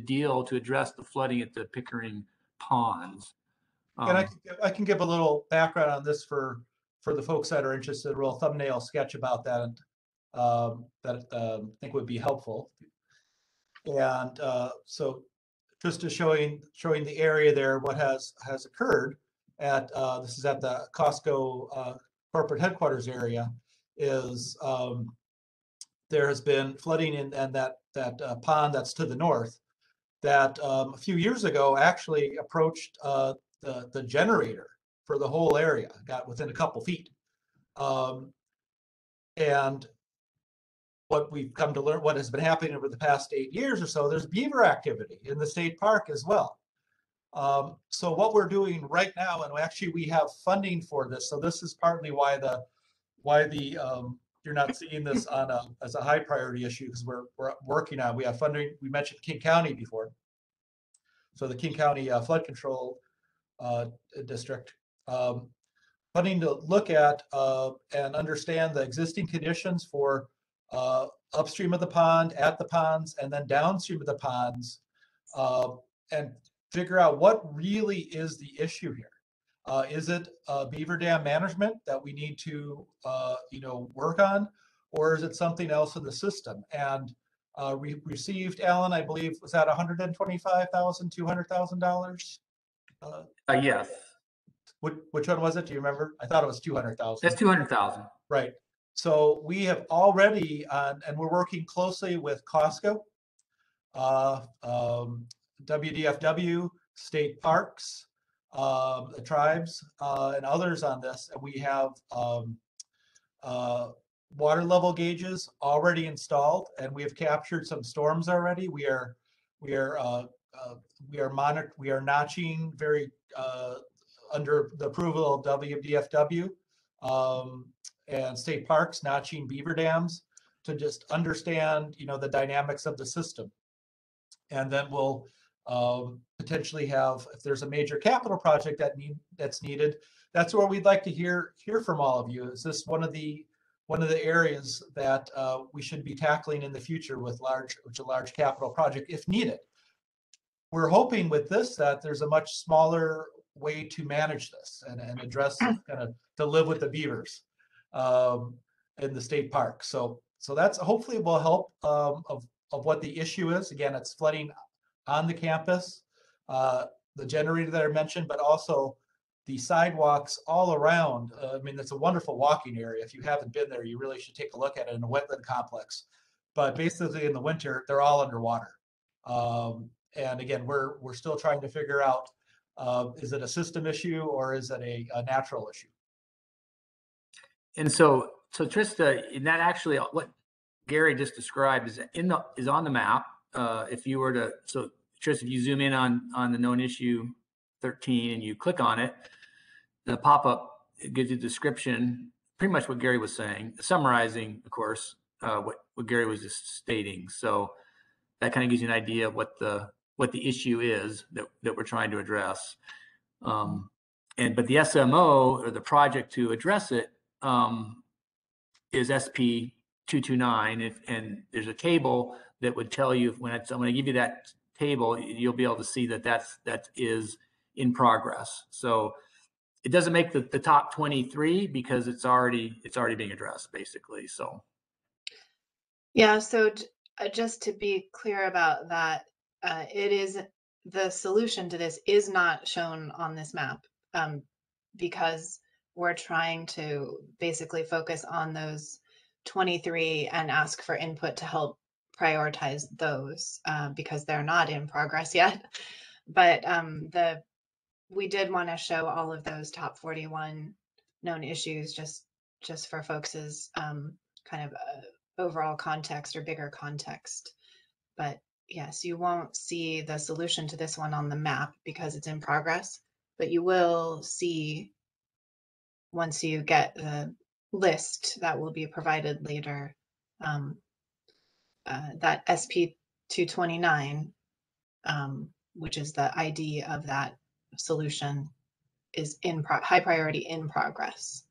S2: address the flooding at the Pickering ponds.
S1: And I can give a little background on this for the folks that are interested, a real thumbnail sketch about that, that I think would be helpful. And so just to showing the area there, what has occurred at, this is at the Costco corporate headquarters area, is there has been flooding in that pond that's to the north that a few years ago actually approached the generator for the whole area, got within a couple feet. And what we've come to learn, what has been happening over the past 8 years or so, there's beaver activity in the state park as well. So what we're doing right now, and actually we have funding for this. So this is partly why you're not seeing this as a high priority issue, because we're working on, we have funding. We mentioned King County before. So the King County Flood Control District, funding to look at and understand the existing conditions for upstream of the pond, at the ponds, and then downstream of the ponds, and figure out what really is the issue here. Is it beaver dam management that we need to work on, or is it something else in the system? And we received, Alan, I believe, was that $125,000, $200,000?
S2: Yes.
S1: Which one was it? Do you remember? I thought it was 200,000.
S2: That's 200,000.
S1: Right. So we have already, and we're working closely with Costco, WDFW, state parks, the tribes, and others on this. And we have water level gauges already installed, and we have captured some storms already. We are notching very under the approval of WDFW and state parks, notching beaver dams to just understand the dynamics of the system. And then we'll potentially have, if there's a major capital project that's needed, that's where we'd like to hear from all of you. Is this one of the areas that we should be tackling in the future with a large capital project if needed? We're hoping with this that there's a much smaller way to manage this and address kind of to live with the beavers in the state park. So that's hopefully will help of what the issue is. Again, it's flooding on the campus, the generator that I mentioned, but also the sidewalks all around. I mean, it's a wonderful walking area. If you haven't been there, you really should take a look at it in a wetland complex. But basically in the winter, they're all underwater. And again, we're still trying to figure out, is it a system issue or is it a natural issue?
S2: And so Trista, and that actually what Gary just described is on the map. If you were to, so Trista, if you zoom in on the known issue 13 and you click on it, the pop-up gives you a description, pretty much what Gary was saying, summarizing, of course, what Gary was just stating. So that kind of gives you an idea of what the issue is that we're trying to address. But the SMO, or the project to address it, is SP 229, and there's a table that would tell you when I give you that table, you'll be able to see that is in progress. So it doesn't make the top 23 because it's already being addressed, basically. So
S4: yeah, so just to be clear about that, it is the solution to this is not shown on this map because we're trying to basically focus on those 23 and ask for input to help prioritize those because they're not in progress yet. But we did want to show all of those top 41 known issues just for folks' kind of overall context or bigger context. But yes, you won't see the solution to this one on the map because it's in progress, but you will see once you get the list that will be provided later, that SP 229, which is the ID of that solution, is high priority in progress.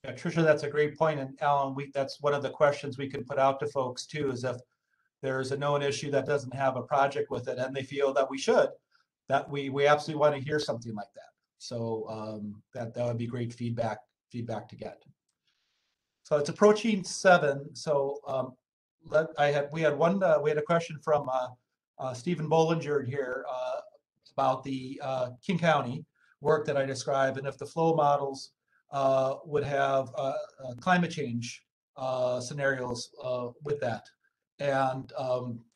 S1: Yeah, Tricia, that's a great point. And Alan, that's one of the questions we can put out to folks too, is if there's a known issue that doesn't have a project with it and they feel that we should, that we absolutely want to hear something like that. So that would be great feedback to get. So it's approaching 7. So we had a question from Stephen Bollinger here about the King County work that I described, and if the flow models would have climate change scenarios with that. And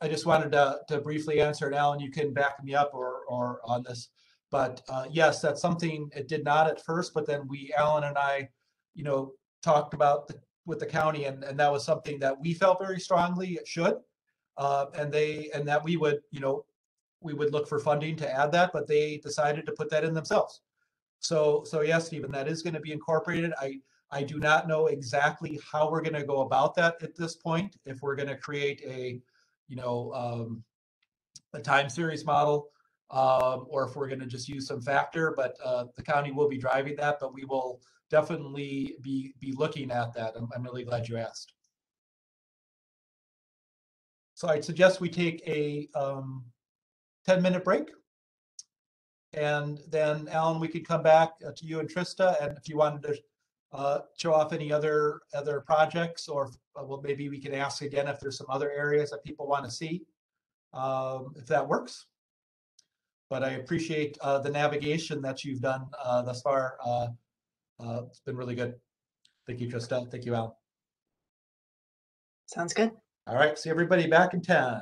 S1: I just wanted to briefly answer it. Alan, you can back me up or on this. But yes, that's something it did not at first, but then Alan and I, talked about with the county, and that was something that we felt very strongly it should. And that we would, we would look for funding to add that, but they decided to put that in themselves. So yes, Stephen, that is going to be incorporated. I do not know exactly how we're going to go about that at this point. If we're going to create a time series model, or if we're going to just use some factor, but the county will be driving that, but we will definitely be looking at that. I'm really glad you asked. So I'd suggest we take a 10-minute break. And then, Alan, we could come back to you and Trista, and if you wanted to show off any other projects, or well, maybe we can ask again if there's some other areas that people want to see, if that works. But I appreciate the navigation that you've done thus far. It's been really good. Thank you, Trista. Thank you, Alan.
S4: Sounds good.
S1: All right, see everybody back in 10.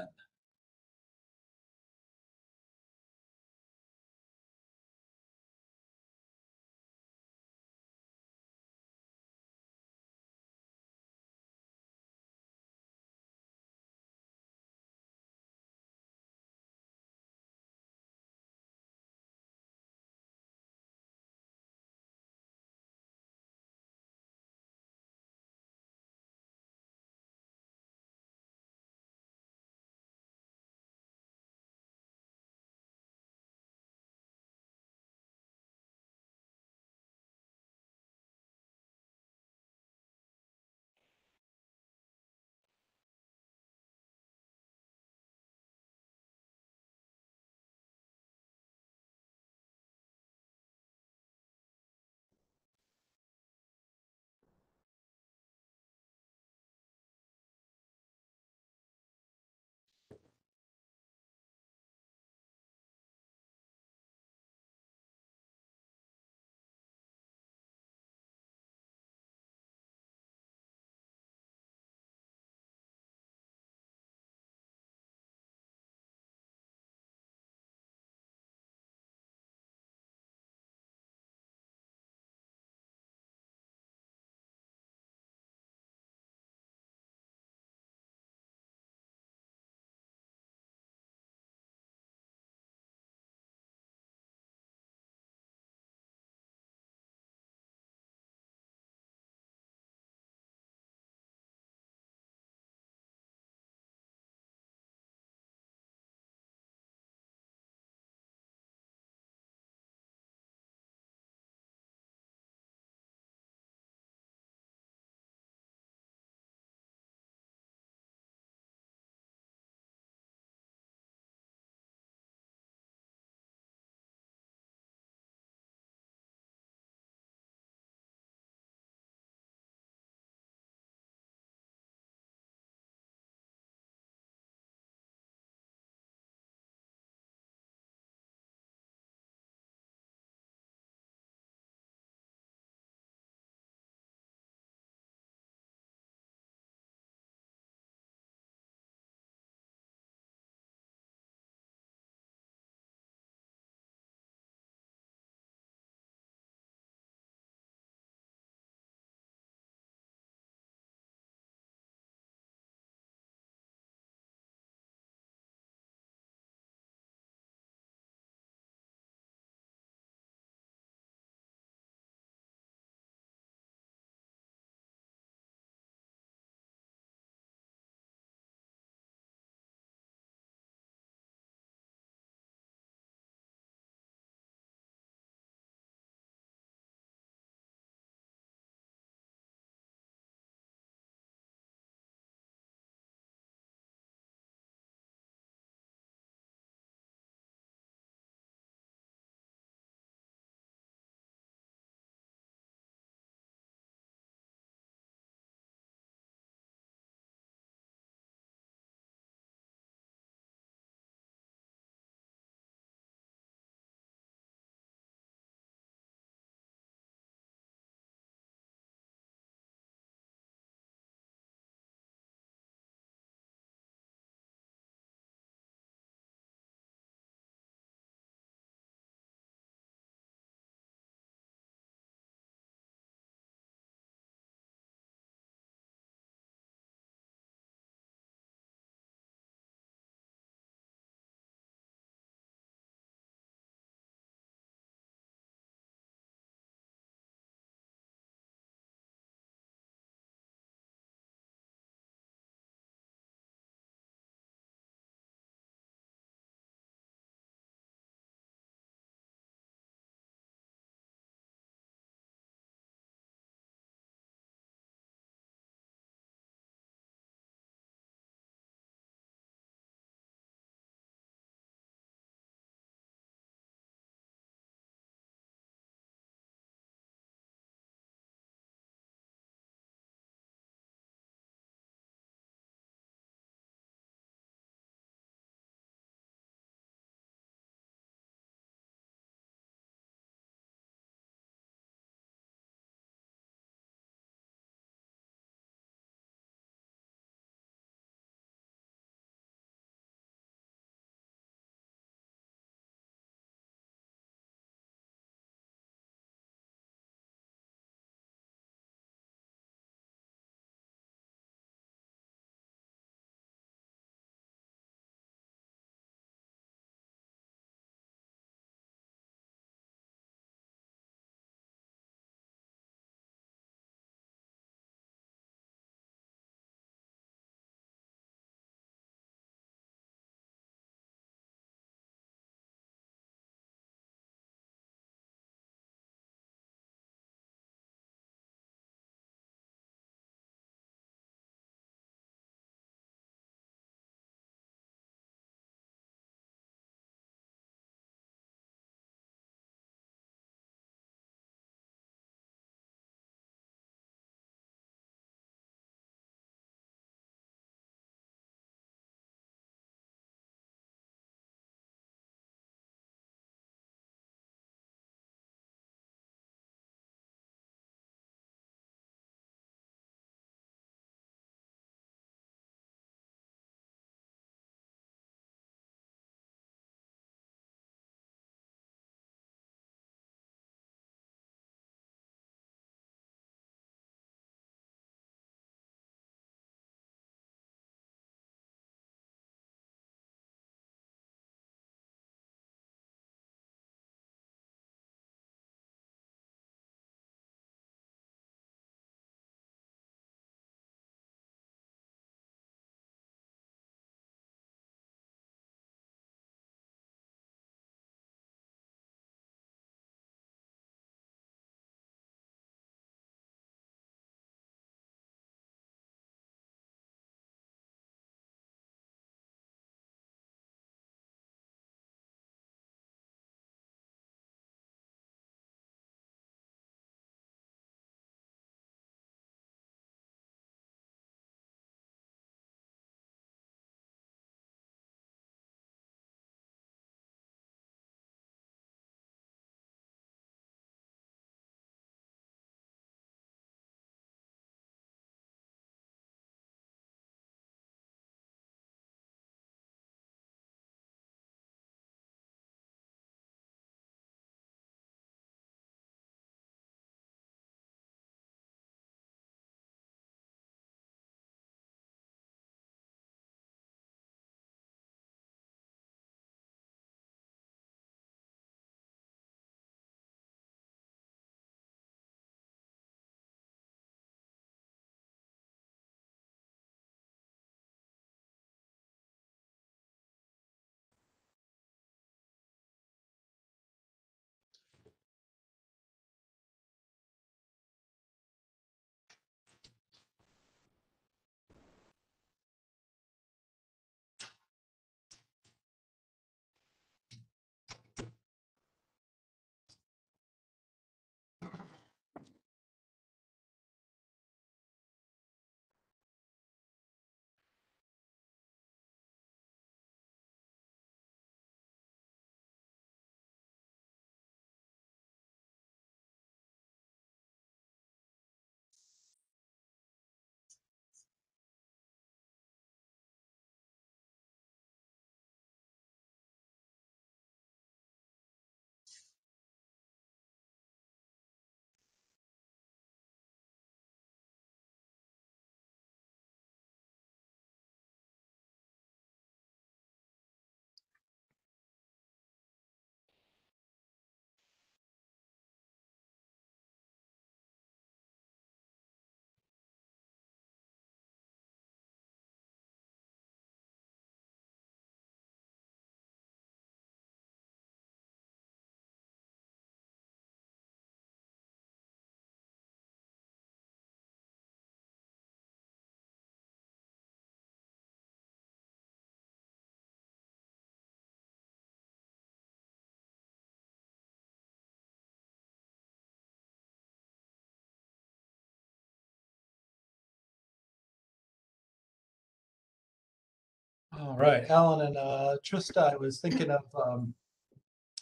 S1: right, Alan and Trista, I was thinking of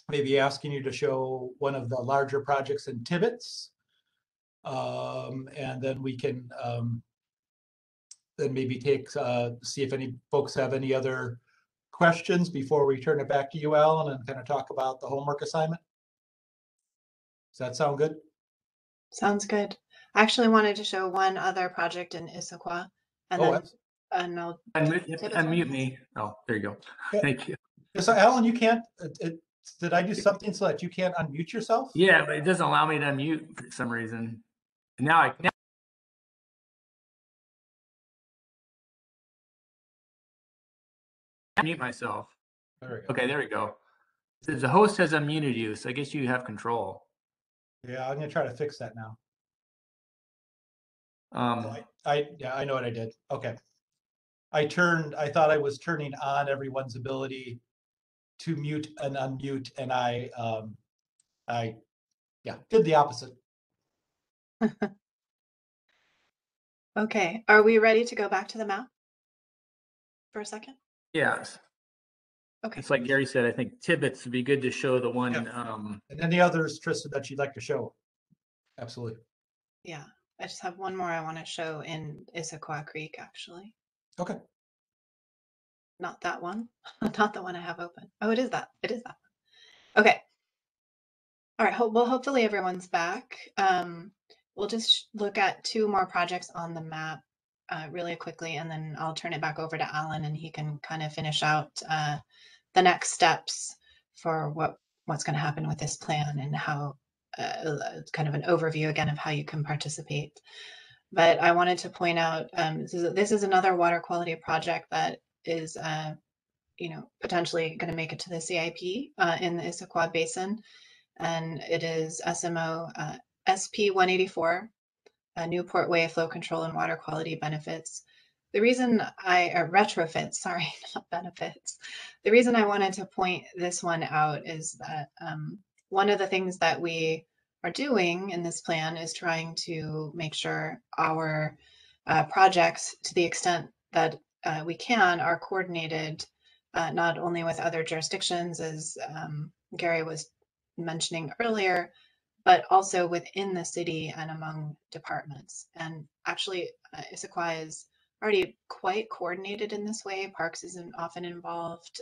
S1: maybe asking you to show one of the larger projects in Tibbetts. And then we can then maybe see if any folks have any other questions before we turn it back to you, Alan, and kind of talk about the homework assignment. Does that sound good?
S4: Sounds good. I actually wanted to show one other project in Issaquah, and
S1: Oh,
S4: then and I'll
S2: Unmute me. Oh, there you go.
S1: Yeah.
S2: Thank you.
S1: So Alan, you can't, did I do something so that you can't unmute yourself?
S2: Yeah, but it doesn't allow me to unmute for some reason. Now I can. Mute myself.
S1: There we go.
S2: Okay, there we go. It says the host has unmuted you, so I guess you have control.
S1: Yeah, I'm gonna try to fix that now.
S2: Um,
S1: Yeah, I know what I did. Okay. I thought I was turning on everyone's ability to mute and unmute, and I did the opposite.
S4: Okay, are we ready to go back to the map for a second?
S2: yes.
S4: Okay.
S2: It's like Gary said, I think Tibbetts would be good to show the one.
S1: Yeah. And any others, Tristan, that you'd like to show? Absolutely.
S4: Yeah, I just have one more I want to show in Issaquah Creek, actually.
S1: Okay.
S4: Not that one, not the one I have open. Oh, it is that. It is that one. Okay. All right. Well, hopefully everyone's back. We'll just look at two more projects on the map really quickly, and then I'll turn it back over to Alan, and he can kind of finish out the next steps for what's going to happen with this plan and how kind of an overview again of how you can participate. But I wanted to point out this is another water quality project that is potentially going to make it to the CIP in the Issaquah Basin, and it is SMO SP 184, Newport Way Flow Control and Water Quality Benefits. The reason retrofits, sorry, not benefits. The reason I wanted to point this one out is that one of the things that we are doing in this plan is trying to make sure our projects, to the extent that we can, are coordinated not only with other jurisdictions, as Gary was mentioning earlier, but also within the city and among departments. And actually, Issaquah is already quite coordinated in this way. Parks isn't often involved,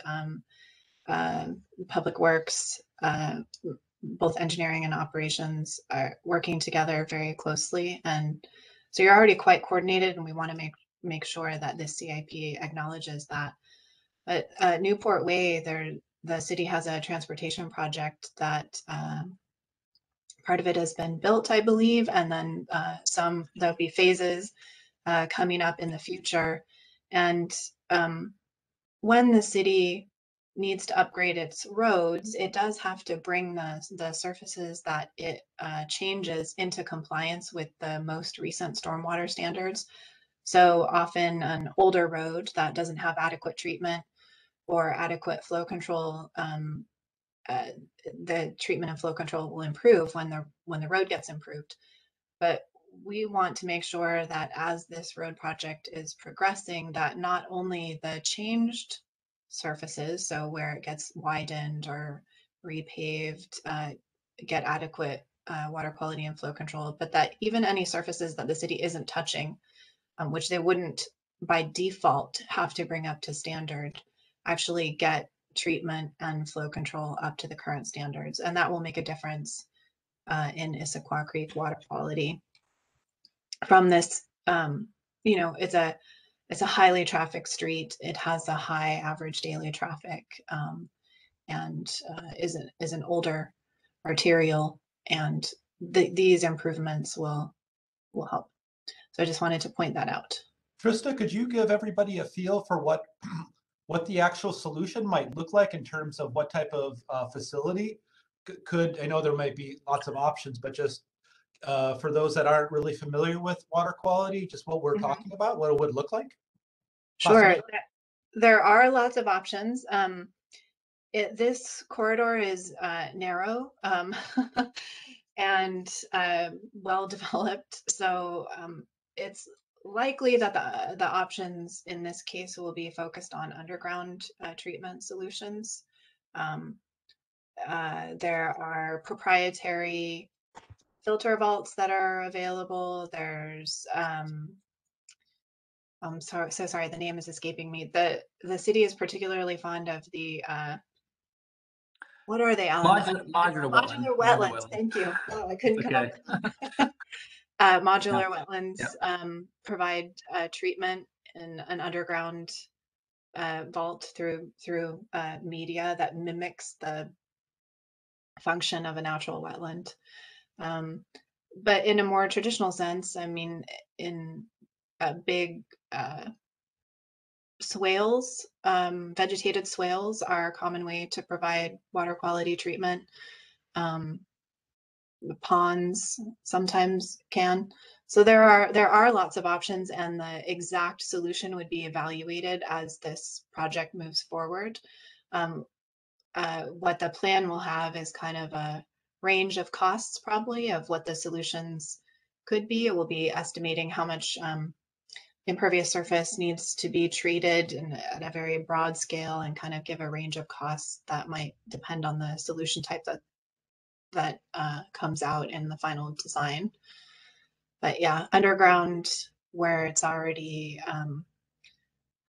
S4: Public Works, both engineering and operations are working together very closely. And so you're already quite coordinated, and we want to make sure that this CIP acknowledges that. But Newport Way, the city has a transportation project that part of it has been built, I believe, and then there'll be phases coming up in the future. And when the city needs to upgrade its roads, it does have to bring the surfaces that it changes into compliance with the most recent stormwater standards. So often an older road that doesn't have adequate treatment or adequate flow control, the treatment and flow control will improve when the road gets improved. But we want to make sure that as this road project is progressing, that not only the changed surfaces, so where it gets widened or repaved, get adequate water quality and flow control, but that even any surfaces that the city isn't touching, which they wouldn't by default have to bring up to standard, actually get treatment and flow control up to the current standards. And that will make a difference in Issaquah Creek water quality. From this, it's a highly trafficked street. It has a high average daily traffic, and is an older arterial, and these improvements will help. So I just wanted to point that out.
S1: Trista, could you give everybody a feel for what the actual solution might look like in terms of what type of facility I know there might be lots of options, but just for those that aren't really familiar with water quality, just what we're talking about, what it would look like?
S4: Sure. There are lots of options. This corridor is narrow and well developed, so it's likely that the options in this case will be focused on underground treatment solutions. There are proprietary filter vaults that are available. There's I'm so sorry, the name is escaping me. The city is particularly fond of the what are they, Alan?
S2: Modular wetland.
S4: Modular wetlands. Thank you. Oh, I couldn't come
S2: Okay.
S4: up with that. Modular
S2: Yeah.
S4: wetlands provide treatment in an underground vault through media that mimics the function of a natural wetland. But in a more traditional sense, I mean, in big swales, vegetated swales are a common way to provide water quality treatment. Ponds sometimes can. So there are lots of options, and the exact solution would be evaluated as this project moves forward. What the plan will have is kind of a range of costs, probably, of what the solutions could be. It will be estimating how much impervious surface needs to be treated at a very broad scale, and kind of give a range of costs that might depend on the solution type that comes out in the final design. But yeah, underground where it's already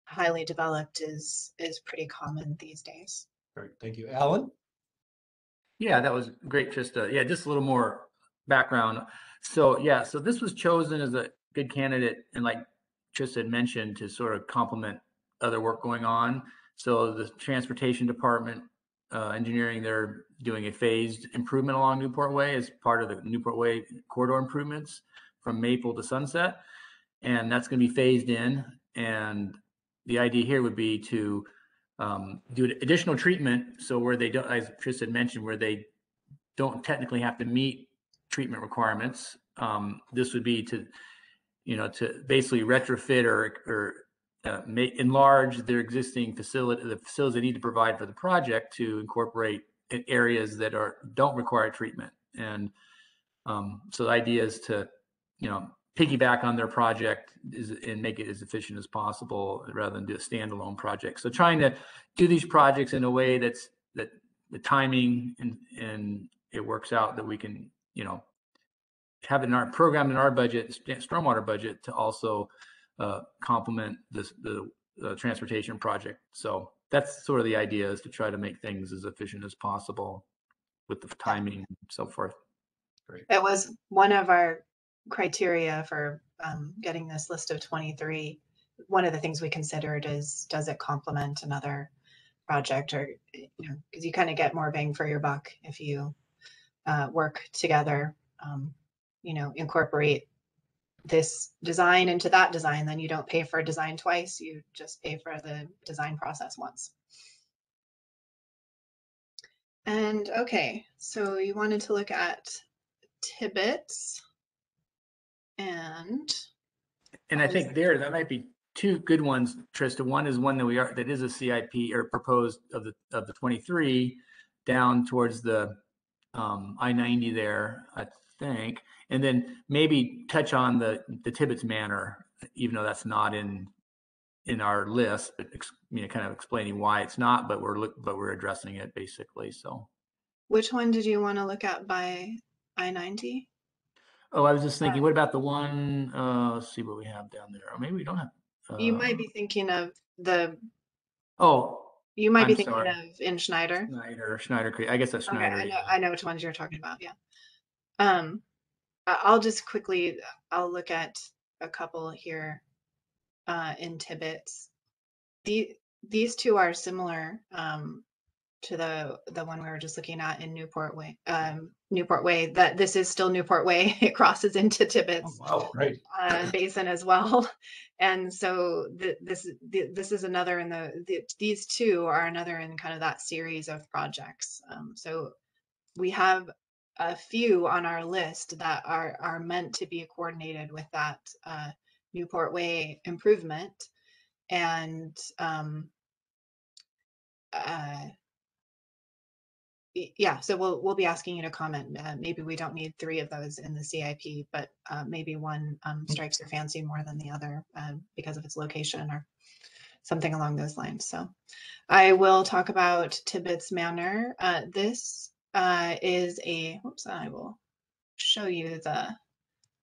S4: highly developed is pretty common these days.
S1: Great, thank you. Alan?
S2: Yeah, that was great, Trista. Yeah, just a little more background. So yeah, so this was chosen as a good candidate, and like Trista had mentioned, to sort of complement other work going on. So the transportation department, engineering, they're doing a phased improvement along Newport Way as part of the Newport Way corridor improvements from Maple to Sunset, and that's going to be phased in. And the idea here would be to do additional treatment, so where they don't, as Chris had mentioned, where they don't technically have to meet treatment requirements. This would be to, to basically retrofit or enlarge their existing facility, the facilities they need to provide for the project, to incorporate areas that don't require treatment. And so the idea is to, piggyback on their project and make it as efficient as possible, rather than do a standalone project. So trying to do these projects in a way that the timing and it works out, that we can, have in our program, in our budget, stormwater budget, to also complement the transportation project. So that's sort of the idea, is to try to make things as efficient as possible with the timing and so forth.
S1: Great.
S4: It was one of our criteria for getting this list of 23. One of the things we considered is, does it complement another project, or, because you kind of get more bang for your buck if you work together, incorporate this design into that design. Then you don't pay for design twice, you just pay for the design process once. And okay, so you wanted to look at Tibbetts. And
S2: I think that might be two good ones, Trista. One is one that is a CIP, or proposed, of the 23 down towards the I-90 there, I think. And then maybe touch on the Tibbetts Manor, even though that's not in our list, but kind of explaining why it's not, but we're addressing it basically. So
S4: which one did you want to look at by I-90?
S2: Oh, I was just thinking, what about the one, let's see what we have down there. Or maybe we don't have.
S4: You might be thinking of
S2: You
S4: might be thinking of in Schneider.
S2: Schneider Creek. I guess that's Schneider.
S4: Okay, I know which ones you're talking about. Yeah. I'll just quickly, I'll look at a couple here in Tibbetts. These two are similar to the one we were just looking at in Newport Way. That this is still Newport Way. It crosses into Tibbetts.
S1: Oh, wow, right.
S4: Basin as well. And so this is another these two are another in kind of that series of projects. So we have a few on our list that are meant to be coordinated with that Newport Way improvement. And yeah, so we'll be asking you to comment. Maybe we don't need 3 of those in the CIP, but maybe one strikes your fancy more than the other because of its location or something along those lines. So I will talk about Tibbetts Manor. This is a, whoops, I will show you the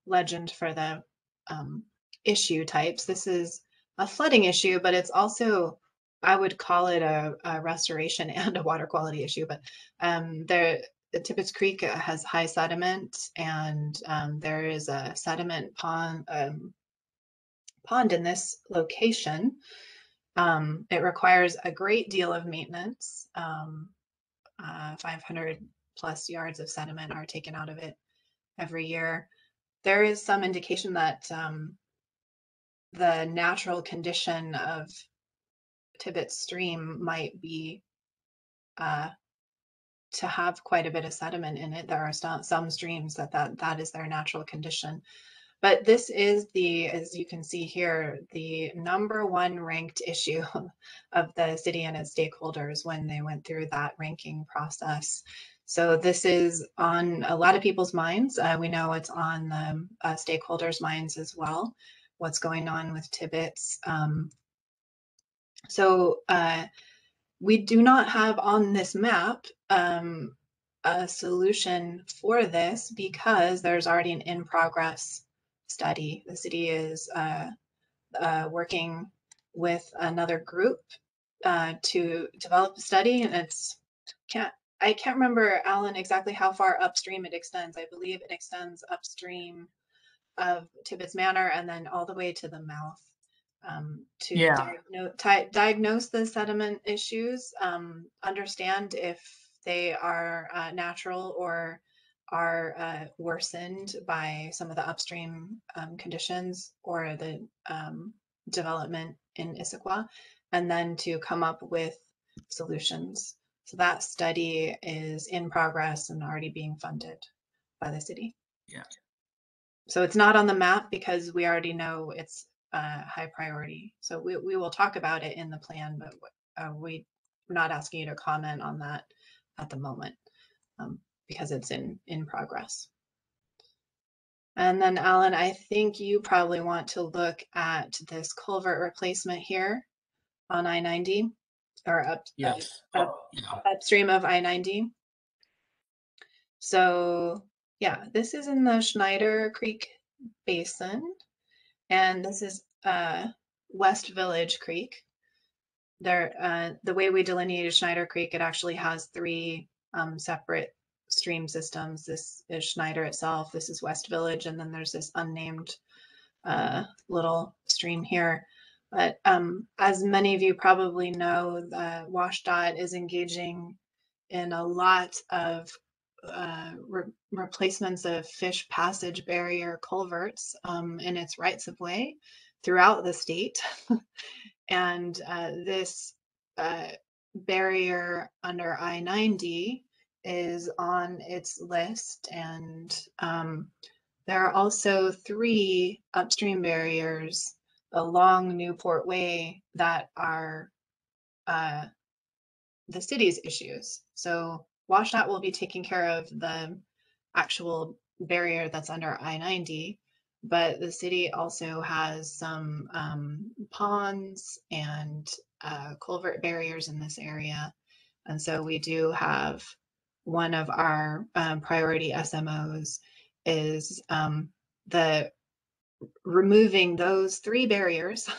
S4: legend for the issue types. This is a flooding issue, but it's also, I would call it a restoration and a water quality issue. But the Tibbetts Creek has high sediment, and there is a sediment pond in this location. It requires a great deal of maintenance. 500 plus yards of sediment are taken out of it every year. There is some indication that the natural condition of Tibbetts Stream might be to have quite a bit of sediment in it. There are some streams that is their natural condition. But this is as you can see here, the #1 ranked issue of the city and its stakeholders when they went through that ranking process. So this is on a lot of people's minds. We know it's on the stakeholders' minds as well, what's going on with Tibbetts. We do not have on this map a solution for this because there's already an in-progress study. The city is working with another group to develop a study, and I can't remember, Alan, exactly how far upstream it extends. I believe it extends upstream of Tibbetts Manor and then all the way to the mouth to diagnose the sediment issues, understand if they are natural or are worsened by some of the upstream conditions or the development in Issaquah, and then to come up with solutions. So that study is in progress and already being funded by the city.
S2: Yeah.
S4: So it's not on the map because we already know it's high priority. So we will talk about it in the plan, but we're not asking you to comment on that at the moment because it's in progress. And then Alan, I think you probably want to look at this culvert replacement here on I-90 or upstream of I-90. So yeah, this is in the Schneider Creek Basin, and this is West Village Creek. There, the way we delineated Schneider Creek, it actually has 3 separate stream systems. This is Schneider itself, this is West Village, and then there's this unnamed little stream here. But as many of you probably know, the WashDOT is engaging in a lot of replacements of fish passage barrier culverts in its rights of way throughout the state. And this barrier under I-90 is on its list, and there are also 3 upstream barriers along Newport Way that are the city's issues. So WashDOT will be taking care of the actual barrier that's under I-90, but the city also has some ponds and culvert barriers in this area. And so we do have one of our priority SMOs is the removing those 3 barriers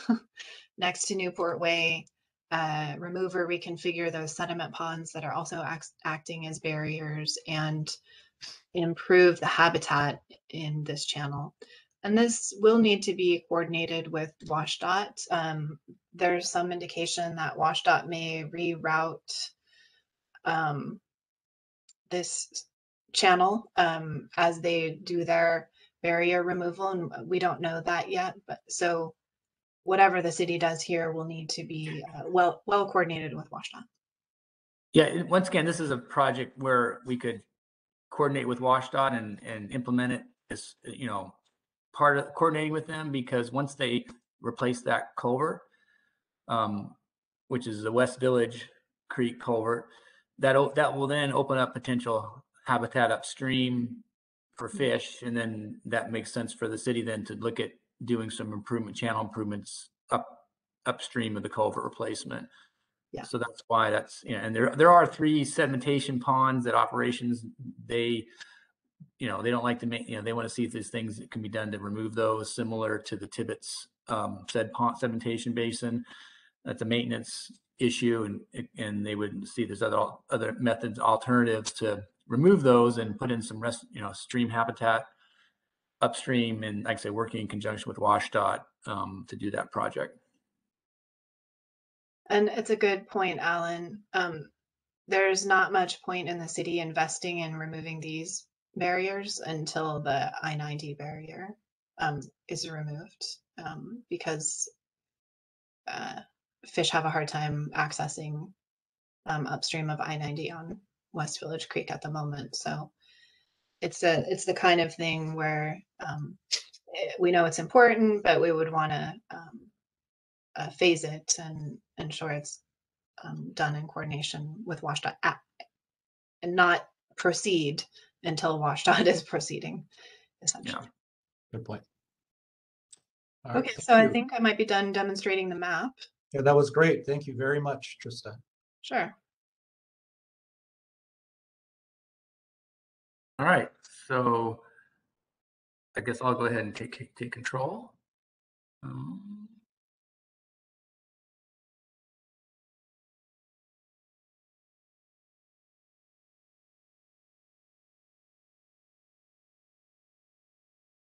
S4: next to Newport Way, remove or reconfigure those sediment ponds that are also acting as barriers, and improve the habitat in this channel. And this will need to be coordinated with WashDOT. There's some indication that WashDOT may reroute this channel as they do their barrier removal, and we don't know that yet. But so whatever the city does here will need to be well coordinated with WashDOT.
S2: Yeah, once again, this is a project where we could coordinate with WashDOT and implement it as, you know, part of coordinating with them, because once they replace that culvert, which is the West Village Creek culvert, that will then open up potential habitat upstream for fish, and then that makes sense for the city then to look at doing some channel improvements upstream of the culvert replacement.
S4: Yeah.
S2: So that's why and there are 3 sedimentation ponds that operations, they don't like to make, they want to see if there's things that can be done to remove those, similar to the Tibbetts sedimentation basin. That's a maintenance issue, and they would see there's other methods, alternatives to remove those and put in some stream habitat upstream, and like I say, working in conjunction with WashDOT to do that project.
S4: And it's a good point, Alan. There's not much point in the city investing in removing these barriers until the I-90 barrier is removed, because fish have a hard time accessing upstream of I-90 on West Village Creek at the moment. So it's the kind of thing where we know it's important, but we would want to phase it and ensure it's done in coordination with WashDOT and not proceed until WashDOT is proceeding, essentially.
S2: Yeah.
S1: Good point. All right,
S4: Okay,
S1: thank
S4: so I
S1: you.
S4: think I might be done demonstrating the map.
S1: Yeah, that was great. Thank you very much, Trista.
S4: Sure.
S2: All right, so I guess I'll go ahead and take control.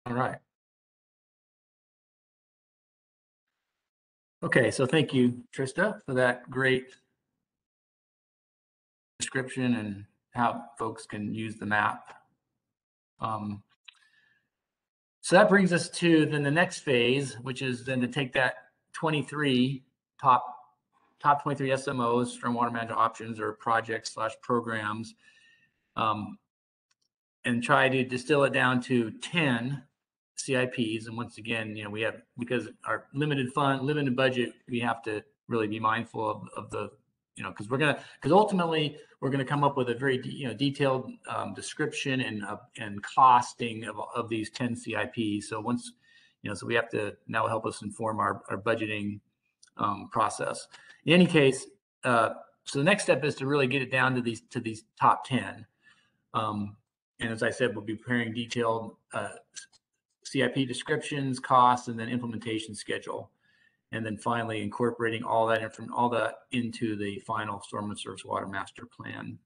S2: All right. Okay, so thank you, Trista, for that great description and how folks can use the map. So that brings us to then the next phase, which is then to take that 23 top 23 SMOs, stormwater management options or projects / programs, and try to distill it down to 10 CIPs. And once again, we have, because our limited budget, we have to really be mindful of the, because ultimately we're gonna come up with a very detailed description and costing of these 10 CIPs. So once, so we have to now help us inform our budgeting process. In any case, so the next step is to really get it down to these top 10. And as I said, we'll be preparing detailed CIP descriptions, costs, and then implementation schedule. And then finally incorporating all that into the final storm and surface water master plan.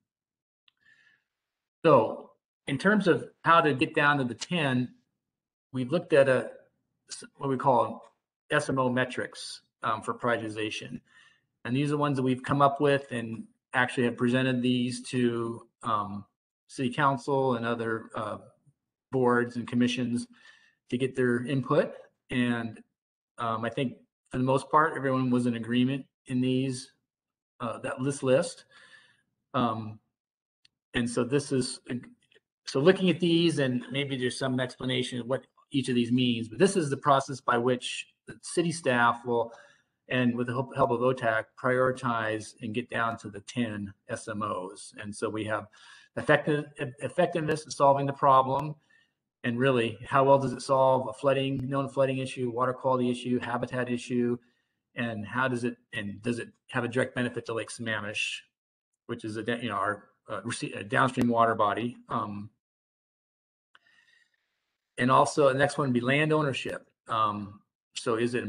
S2: So in terms of how to get down to the 10, we've looked at what we call SMO metrics for prioritization. And these are the ones that we've come up with and actually have presented these to city council and other boards and commissions to get their input. And I think for the most part, everyone was in agreement in these, this list. And so so looking at these, and maybe there's some explanation of what each of these means, but this is the process by which the city staff will, and with the help of OTAC, prioritize and get down to the 10 SMOs. And so we have effectiveness in solving the problem, and really how well does it solve a known flooding issue, water quality issue, habitat issue, and does it have a direct benefit to Lake Sammamish, which is our downstream water body. And also the next one would be land ownership. So is it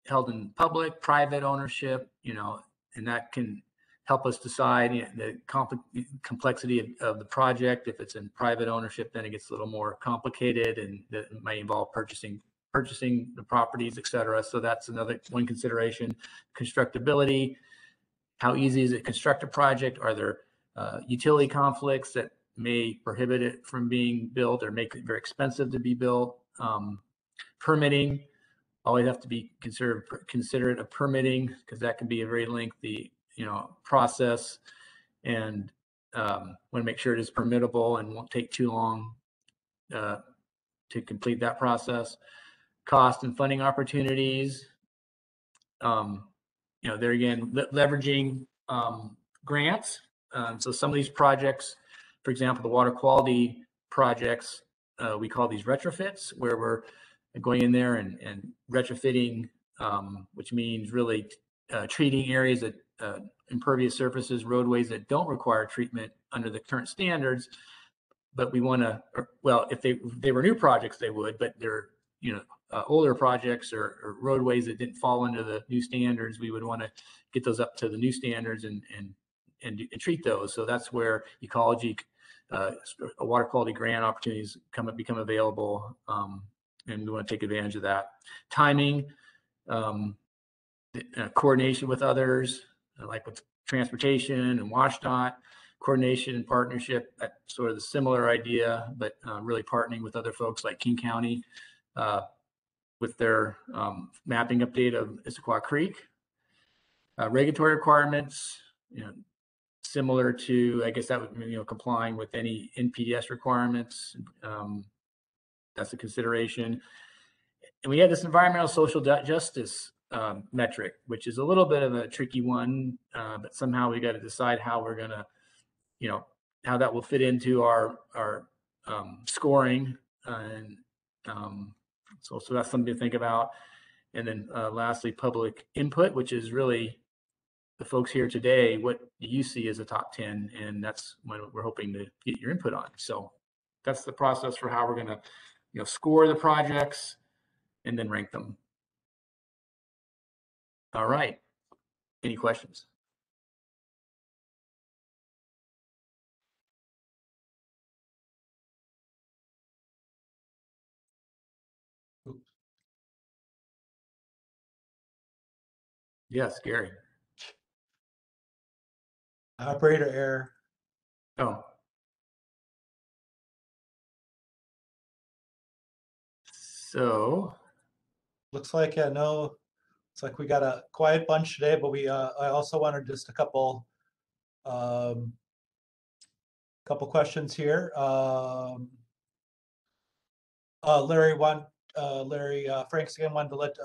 S2: held in public, private ownership, and that can help us decide the complexity of the project. If it's in private ownership, then it gets a little more complicated, and that might involve purchasing the properties, et cetera. So that's another one consideration. Constructability, how easy is it to construct a project? Are there utility conflicts that may prohibit it from being built or make it very expensive to be built? Permitting, always have to be considerate of permitting, because that can be a very lengthy process, and want to make sure it is permittable and won't take too long to complete that process. Cost and funding opportunities. There again, leveraging grants So some of these projects, for example, the water quality projects, we call these retrofits, where we're going in there and retrofitting, which means really treating areas that impervious surfaces, roadways that don't require treatment under the current standards. But we want to, well, if they were new projects, they would, but they're, older projects or roadways that didn't fall under the new standards, we would want to get those up to the new standards and treat those. So that's where ecology, water quality grant opportunities become available, and we want to take advantage of that. Timing, coordination with others, like with transportation and WashDOT, coordination and partnership, sort of the similar idea, but really partnering with other folks like King County with their mapping update of Issaquah Creek. Regulatory requirements, similar to, I guess that would, complying with any NPDES requirements. That's a consideration. And we have this environmental social justice metric, which is a little bit of a tricky one, but somehow we got to decide how we're going to, how that will fit into our scoring. And so that's something to think about. And then lastly, public input, which is really the folks here today. What do you see as a top 10? And that's what we're hoping to get your input on. So that's the process for how we're going to, score the projects and then rank them. All right. Any questions? Yes, Gary.
S1: Operator error.
S2: Oh. So.
S1: Looks like, no, it's like we got a quiet bunch today, but I also wanted just a couple questions here. Larry Franks again wanted to let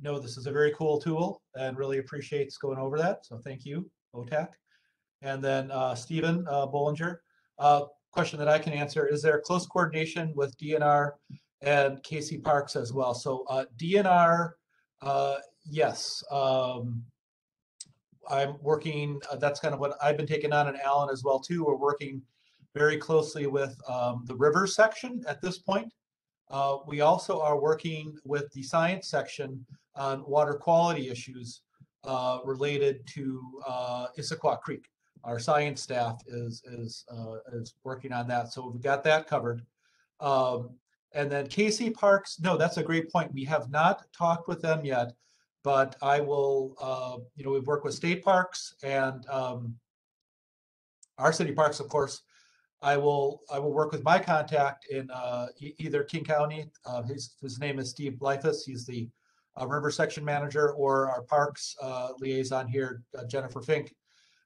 S1: know this is a very cool tool and really appreciates going over that. So thank you, OTAC. And then Stephen Bollinger, question that I can answer: is there close coordination with DNR and KC Parks as well? So DNR, yes. I'm working, that's kind of what I've been taking on, and Alan as well too. We're working very closely with the river section at this point. We also are working with the science section on water quality issues related to Issaquah Creek. Our science staff is working on that, so we've got that covered. And then KC Parks, no, that's a great point. We have not talked with them yet, but I will. We've worked with state parks and our city parks, of course. I will work with my contact in either King County. His name is Steve Blyfus. He's the river section manager, or our parks liaison here, Jennifer Fink,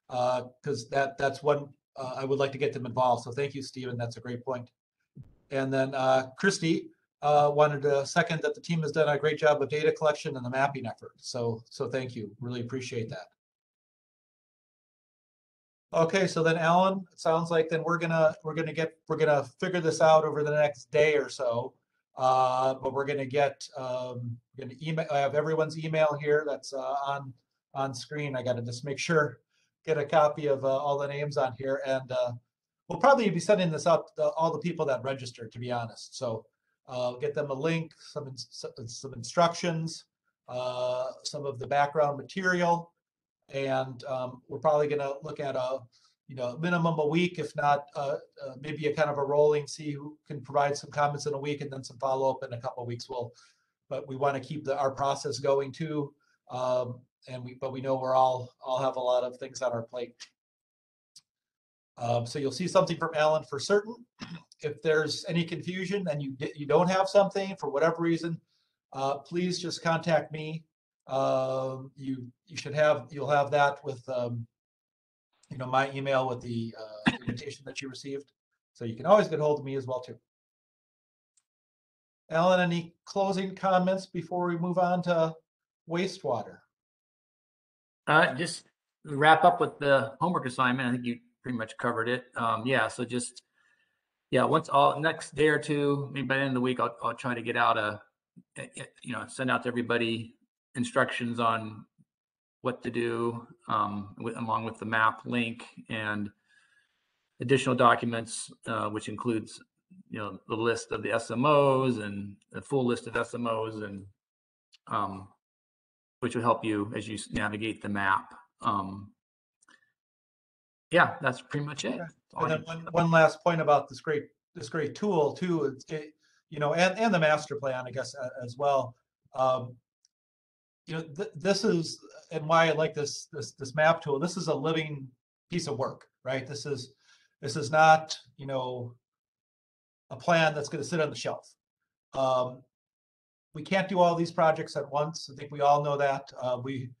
S1: because that's one I would like to get them involved. So thank you, Stephen. That's a great point. And then Christy wanted to second that the team has done a great job of data collection and the mapping effort. So thank you. Really appreciate that. Okay, so then Alan, it sounds like then we're gonna figure this out over the next day or so. But we're gonna email. I have everyone's email here that's on screen. I got to just make sure, get a copy of all the names on here, and we'll probably be sending this out to all the people that registered, to be honest. So get them a link, some instructions, some of the background material. And we're probably going to look at a minimum a week, if not maybe a kind of a rolling, see who can provide some comments in a week and then some follow-up in a couple of weeks. But we want to keep our process going too, but we know we're all have a lot of things on our plate. So you'll see something from Alan for certain. If there's any confusion and you don't have something for whatever reason, please just contact me. You'll have that with my email with the invitation that you received, so you can always get hold of me as well too. Alan, any closing comments before we move on to wastewater?
S2: Just wrap up with the homework assignment. I think you pretty much covered it. Yeah, so just, once next day or two, maybe by the end of the week, I'll try to get out send out to everybody instructions on what to do, along with the map link and additional documents, which includes, the list of the SMOs and the full list of SMOs, and which will help you as you navigate the map. Yeah, that's pretty much it.
S1: And then one last point about this great tool too, and the master plan, I guess, as well. This is, and why I like this map tool. This is a living piece of work, right? This is not, a plan that's going to sit on the shelf. We can't do all these projects at once. I think we all know that. We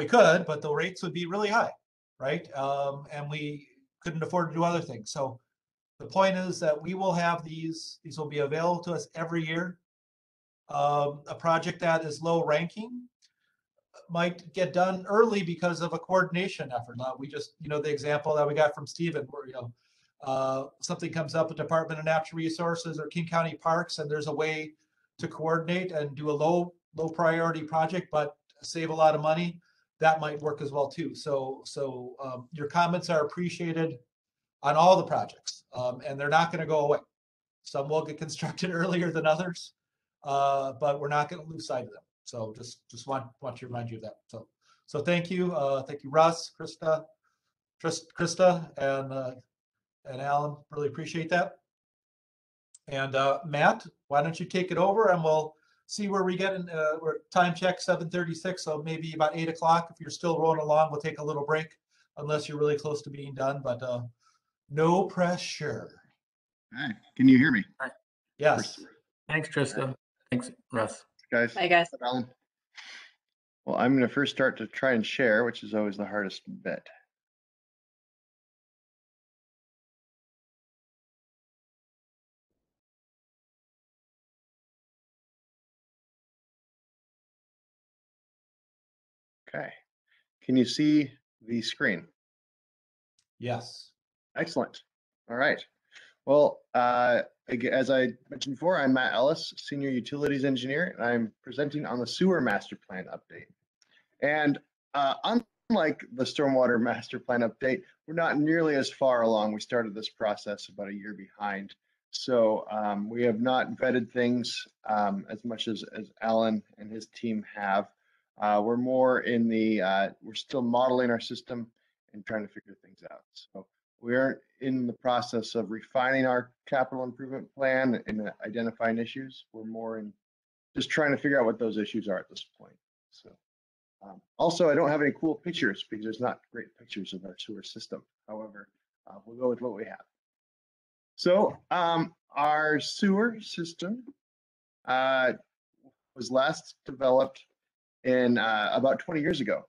S1: could, but the rates would be really high, right? And we couldn't afford to do other things. So the point is that we will have these will be available to us every year. A project that is low ranking might get done early because of a coordination effort. We just, the example that we got from Stephen, where, something comes up with Department of Natural Resources or King County Parks, and there's a way to coordinate and do a low priority project, but save a lot of money. That might work as well too. So your comments are appreciated on all the projects, and they're not going to go away. Some will get constructed earlier than others, but we're not going to lose sight of them. So just want to remind you of that. So thank you, Russ, Krista, and Alan. Really appreciate that. And Matt, why don't you take it over, and we'll see where we get in. We're time check 7:36, so maybe about 8 o'clock. If you're still rolling along, we'll take a little break, unless you're really close to being done. But no pressure.
S3: All right. Can you hear me?
S1: Yes.
S2: Thanks, Trista. Thanks, Russ.
S3: Guys.
S4: Bye, guys.
S3: Alan. Well, I'm going to first start to try and share, which is always the hardest bit. Okay. Can you see the screen?
S1: Yes.
S3: Excellent. All right. Well, as I mentioned before, I'm Matt Ellis, Senior Utilities Engineer, and I'm presenting on the Sewer Master Plan update. And unlike the Stormwater Master Plan update, we're not nearly as far along. We started this process about a year behind. So we have not vetted things as much as Alan and his team have. We're more in we're still modeling our system and trying to figure things out. So we aren't in the process of refining our capital improvement plan and identifying issues. We're more in just trying to figure out what those issues are at this point. So also, I don't have any cool pictures because there's not great pictures of our sewer system. However, we'll go with what we have. So our sewer system was last developed in about 20 years ago.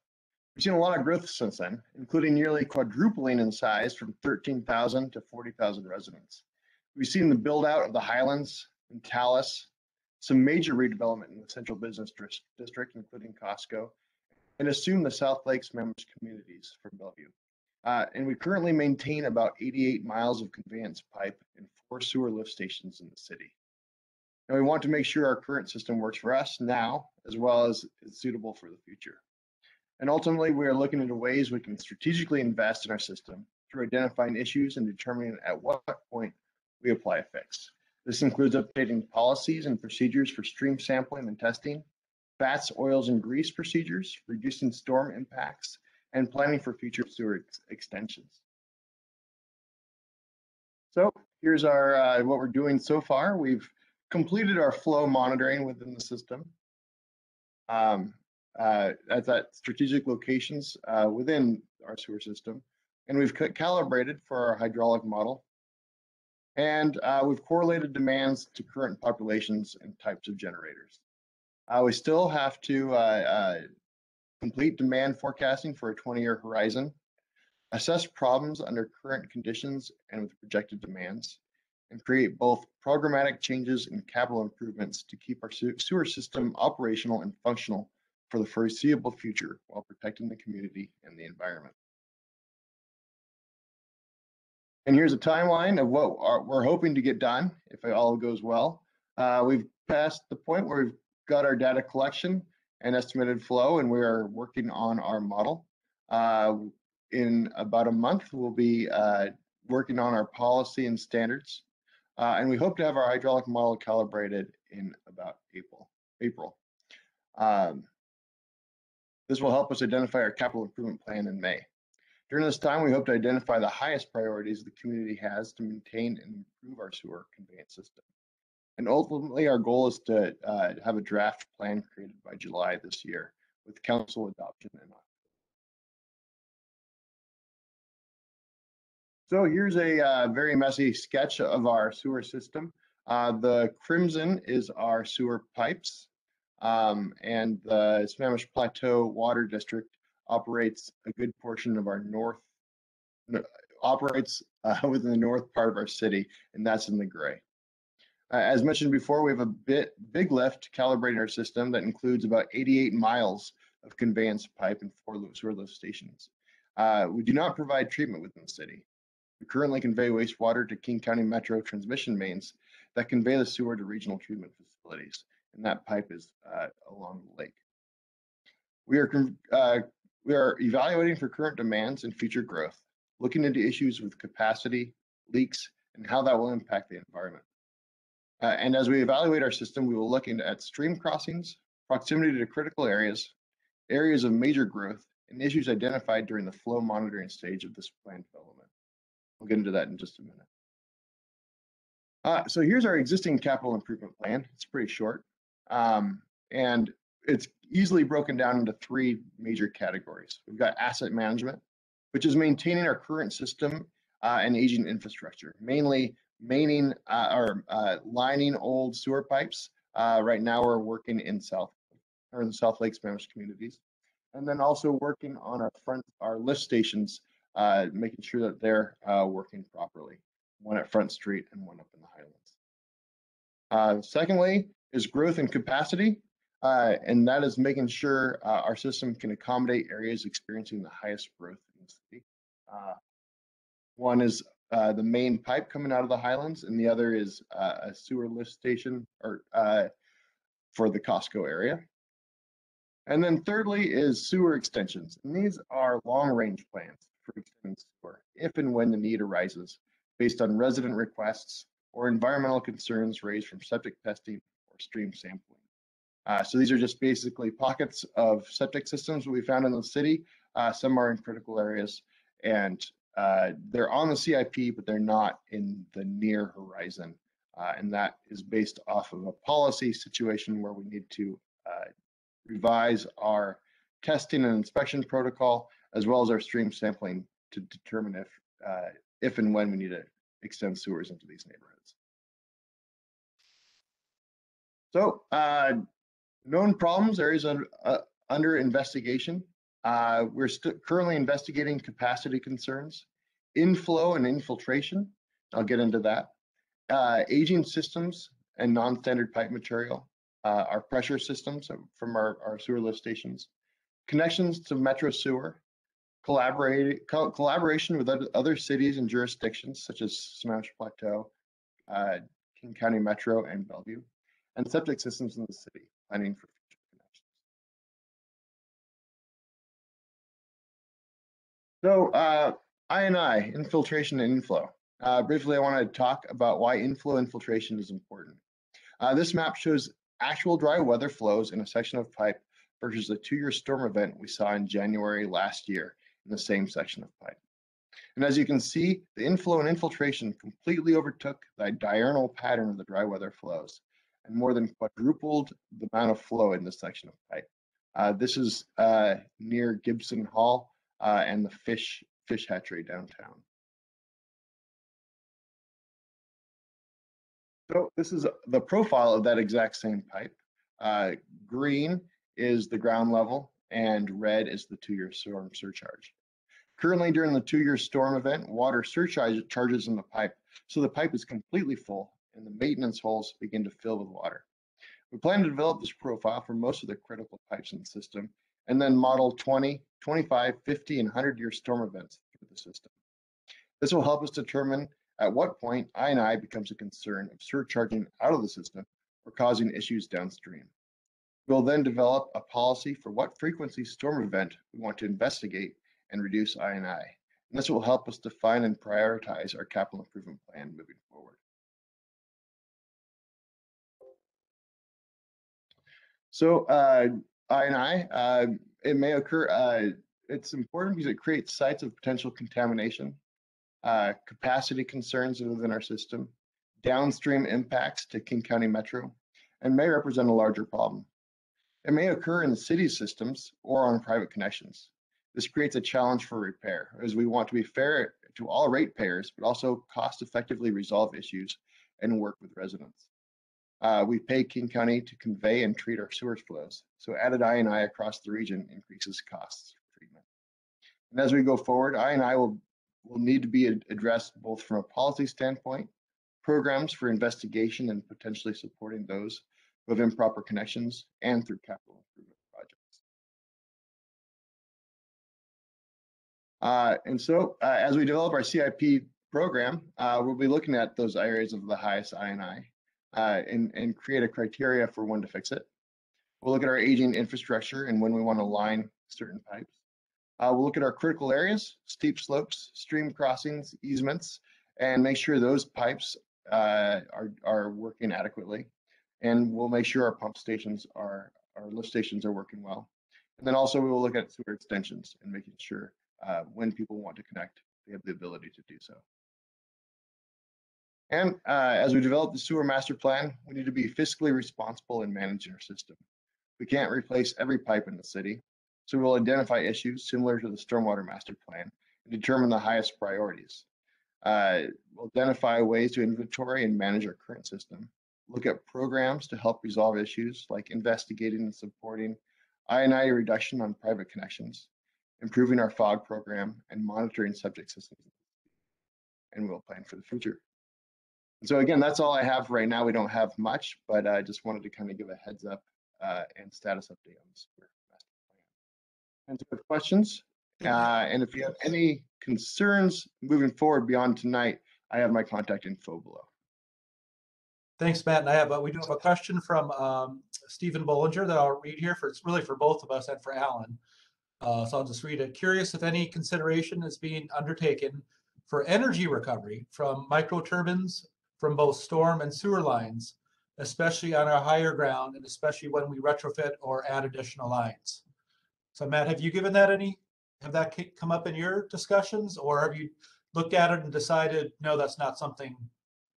S3: We've seen a lot of growth since then, including nearly quadrupling in size from 13,000 to 40,000 residents. We've seen the build out of the Highlands and Talus, some major redevelopment in the Central Business District, including Costco, and assume the South Lakes members communities from Bellevue. And we currently maintain about 88 miles of conveyance pipe and 4 sewer lift stations in the city. And we want to make sure our current system works for us now, as well as is suitable for the future. And ultimately, we are looking into ways we can strategically invest in our system through identifying issues and determining at what point we apply a fix. This includes updating policies and procedures for stream sampling and testing, fats, oils, and grease procedures, reducing storm impacts, and planning for future sewer extensions. So here's our what we're doing so far. We've completed our flow monitoring within the system. That's at strategic locations within our sewer system. And we've calibrated for our hydraulic model. And we've correlated demands to current populations and types of generators. We still have to complete demand forecasting for a 20-year horizon, assess problems under current conditions and with projected demands, and create both programmatic changes and capital improvements to keep our sewer system operational and functional for the foreseeable future while protecting the community and the environment. And here's a timeline of what we're hoping to get done if all goes well. We've passed the point where we've got our data collection and estimated flow, and we are working on our model. In about a month, we'll be working on our policy and standards, and we hope to have our hydraulic model calibrated in about April. This will help us identify our capital improvement plan in May. During this time, we hope to identify the highest priorities the community has to maintain and improve our sewer conveyance system. And ultimately, our goal is to have a draft plan created by July this year with council adoption in October. So here's a very messy sketch of our sewer system. The crimson is our sewer pipes, and the Sammamish Plateau Water District operates a good portion of our within the north part of our city, and that's in the gray. As mentioned before, we have a big lift calibrating our system that includes about 88 miles of conveyance pipe and 4 sewer lift stations. We do not provide treatment within the city. We currently convey wastewater to King County Metro transmission mains that convey the sewer to regional treatment facilities, and that pipe is along the lake. We are evaluating for current demands and future growth, looking into issues with capacity, leaks, and how that will impact the environment. And as we evaluate our system, we will look at stream crossings, proximity to critical areas, areas of major growth, and issues identified during the flow monitoring stage of this plan development. We'll get into that in just a minute. So here's our existing capital improvement plan. It's pretty short, and it's easily broken down into 3 major categories. We've got asset management, which is maintaining our current system and aging infrastructure, mainly lining old sewer pipes. Right now we're working in the South Lake Sammamish communities, and then also working on our lift stations, making sure that they're working properly, one at Front Street and one up in the Highlands. Secondly is growth and capacity, and that is making sure our system can accommodate areas experiencing the highest growth in the city. One is the main pipe coming out of the Highlands, and the other is a sewer lift station for the Costco area. And then thirdly is sewer extensions, and these are long-range plans for extending sewer if and when the need arises based on resident requests or environmental concerns raised from septic testing or stream sampling. So these are just basically pockets of septic systems we found in the city. Some are in critical areas, and they're on the CIP, but they're not in the near horizon. And that is based off of a policy situation where we need to revise our testing and inspection protocol, as well as our stream sampling to determine if and when we need to extend sewers into these neighborhoods. So known problems, areas under investigation. We're currently investigating capacity concerns, inflow and infiltration. I'll get into that. Aging systems and non-standard pipe material, our pressure systems from our sewer lift stations, connections to Metro Sewer, collaboration with other cities and jurisdictions such as Sammamish Plateau, King County Metro, and Bellevue, and septic systems in the city, planning for future connections. So I&I, infiltration and inflow. Briefly, I want to talk about why infiltration is important. This map shows actual dry weather flows in a section of pipe versus a 2-year storm event we saw in January last year in the same section of pipe. And as you can see, the inflow and infiltration completely overtook the diurnal pattern of the dry weather flows and more than quadrupled the amount of flow in this section of pipe. This is near Gibson Hall and the fish hatchery downtown. So this is the profile of that exact same pipe. Green is the ground level and red is the 2-year storm surcharge. Currently during the 2-year storm event, water surcharges in the pipe, so the pipe is completely full and the maintenance holes begin to fill with water. We plan to develop this profile for most of the critical pipes in the system and then model 20, 25, 50, and 100-year storm events through the system. This will help us determine at what point I&I becomes a concern of surcharging out of the system or causing issues downstream. We'll then develop a policy for what frequency storm event we want to investigate and reduce I&I. And this will help us define and prioritize our capital improvement plan moving forward. So I&I, it may occur, it's important because it creates sites of potential contamination, capacity concerns within our system, downstream impacts to King County Metro, and may represent a larger problem. It may occur in the city systems or on private connections. This creates a challenge for repair, as we want to be fair to all ratepayers, but also cost effectively resolve issues and work with residents. We pay King County to convey and treat our sewage flows, so added I&I across the region increases costs for treatment. And as we go forward, I&I will need to be addressed both from a policy standpoint, programs for investigation and potentially supporting those who have improper connections, and through capital improvement projects. And so as we develop our CIP program, we'll be looking at those areas of the highest I&I and create a criteria for when to fix it. We'll look at our aging infrastructure and when we want to line certain pipes. We'll look at our critical areas, steep slopes, stream crossings, easements, and make sure those pipes are working adequately. And we'll make sure our pump stations our lift stations are working well. And then also we will look at sewer extensions and making sure when people want to connect, they have the ability to do so. And as we develop the sewer master plan, we need to be fiscally responsible in managing our system. We can't replace every pipe in the city, so we'll identify issues similar to the stormwater master plan and determine the highest priorities. We'll identify ways to inventory and manage our current system. Look at programs to help resolve issues like investigating and supporting I&I reduction on private connections, improving our FOG program, and monitoring subject systems. And we'll plan for the future. And so again, that's all I have right now. We don't have much, but I just wanted to kind of give a heads up and status update on this master plan. And so with questions, and if you have any concerns moving forward beyond tonight, I have my contact info below.
S1: Thanks, Matt. And we do have a question from Stephen Bollinger that I'll read here. It's really for both of us and for Alan. So I'll just read it. Curious if any consideration is being undertaken for energy recovery from microturbines from both storm and sewer lines, especially on our higher ground and especially when we retrofit or add additional lines. So Matt, have you given that have that come up in your discussions, or have you looked at it and decided, no, that's not something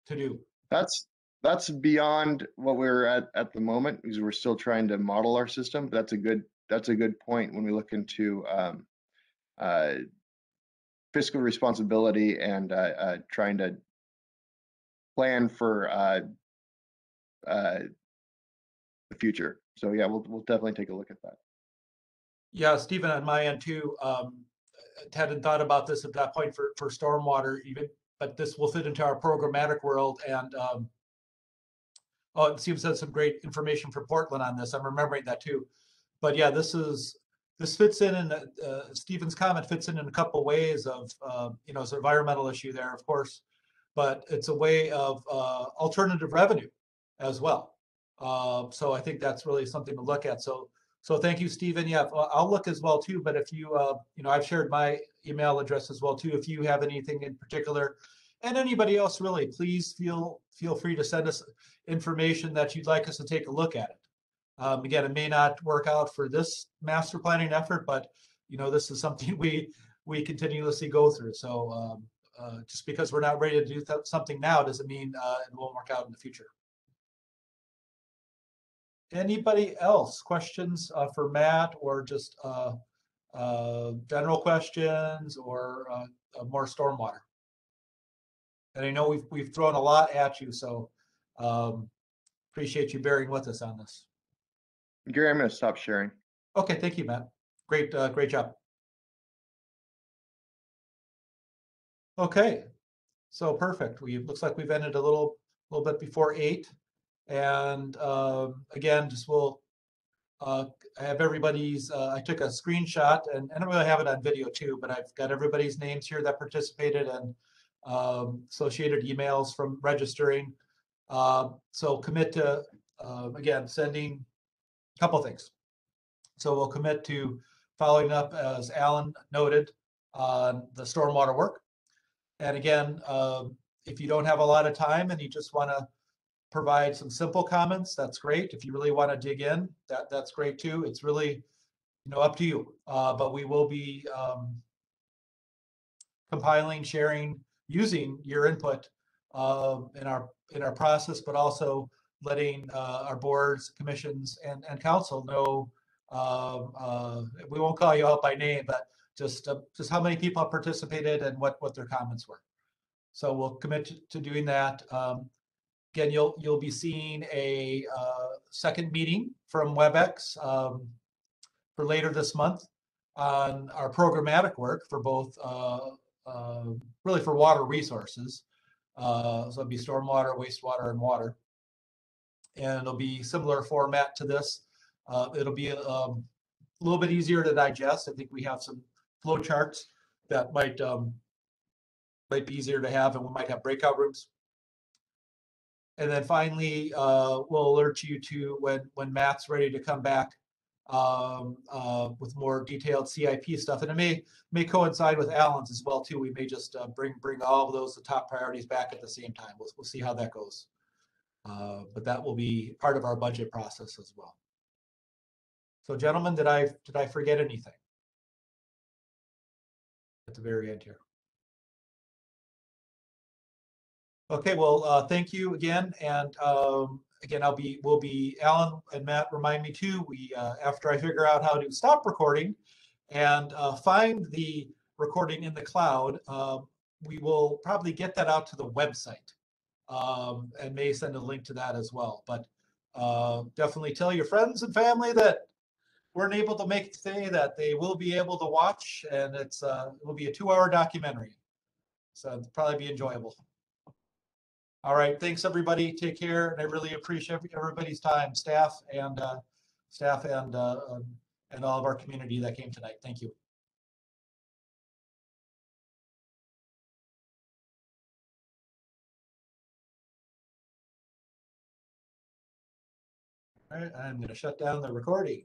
S1: to do?
S3: That's beyond what we're at the moment, because we're still trying to model our system. But that's a good point when we look into fiscal responsibility and trying to plan for the future. So yeah, we'll definitely take a look at that.
S1: Yeah, Stephen, on my end too, hadn't thought about this at that point for stormwater even, but this will fit into our programmatic world. And Steve said some great information for Portland on this. I'm remembering that too. But yeah, this fits in, and Stephen's comment fits in a couple of ways of, it's an environmental issue there, of course, but it's a way of alternative revenue as well. So I think that's really something to look at. So thank you, Stephen. Yeah, I'll look as well too. But if you, I've shared my email address as well too. If you have anything in particular, and anybody else really, please feel free to send us information that you'd like us to take a look at it. Again, it may not work out for this master planning effort, but this is something we continuously go through. So just because we're not ready to do something now doesn't mean it won't work out in the future. Anybody else? Questions for Matt, or just general questions, or more stormwater? And I know we've thrown a lot at you, so appreciate you bearing with us on this.
S3: Gary, I'm going to stop sharing.
S1: Okay, thank you, Matt. Great job. Okay, so perfect. Looks like we've ended a little bit before 8, and again, just I have everybody's. I took a screenshot, and I don't really have it on video too, but I've got everybody's names here that participated, and associated emails from registering. So commit to, again, sending a couple things. So we'll commit to following up, as Alan noted, on the stormwater work. And again, if you don't have a lot of time and you just want to provide some simple comments, that's great. If you really want to dig in, that's great too. It's really, up to you. But we will be compiling, sharing, using your input in our process, but also letting our boards, commissions, and council know. We won't call you out by name, but just how many people have participated and what their comments were. So we'll commit to doing that. Again, you'll be seeing a second meeting from WebEx for later this month on our programmatic work for both, really for water resources. So it'll be stormwater, wastewater, and water. And it'll be similar format to this. It'll be a little bit easier to digest. I think we have some flow charts that might be easier to have, and we might have breakout rooms. And then finally, we'll alert you to when Matt's ready to come back with more detailed CIP stuff. And it may coincide with Alan's as well too. We may just bring all of those, the top priorities, back at the same time. We'll see how that goes. But that will be part of our budget process as well. So gentlemen, did I forget anything at the very end here? Okay, well, thank you again. And again, we'll be, Alan and Matt remind me too, after I figure out how to stop recording and find the recording in the cloud, we will probably get that out to the website and may send a link to that as well. But definitely tell your friends and family that weren't able to make it today, that they will be able to watch, and it will be a 2-hour documentary. So it'll probably be enjoyable. All right, thanks everybody. Take care, and I really appreciate everybody's time, staff and all of our community that came tonight. Thank you. All right, I'm going to shut down the recording.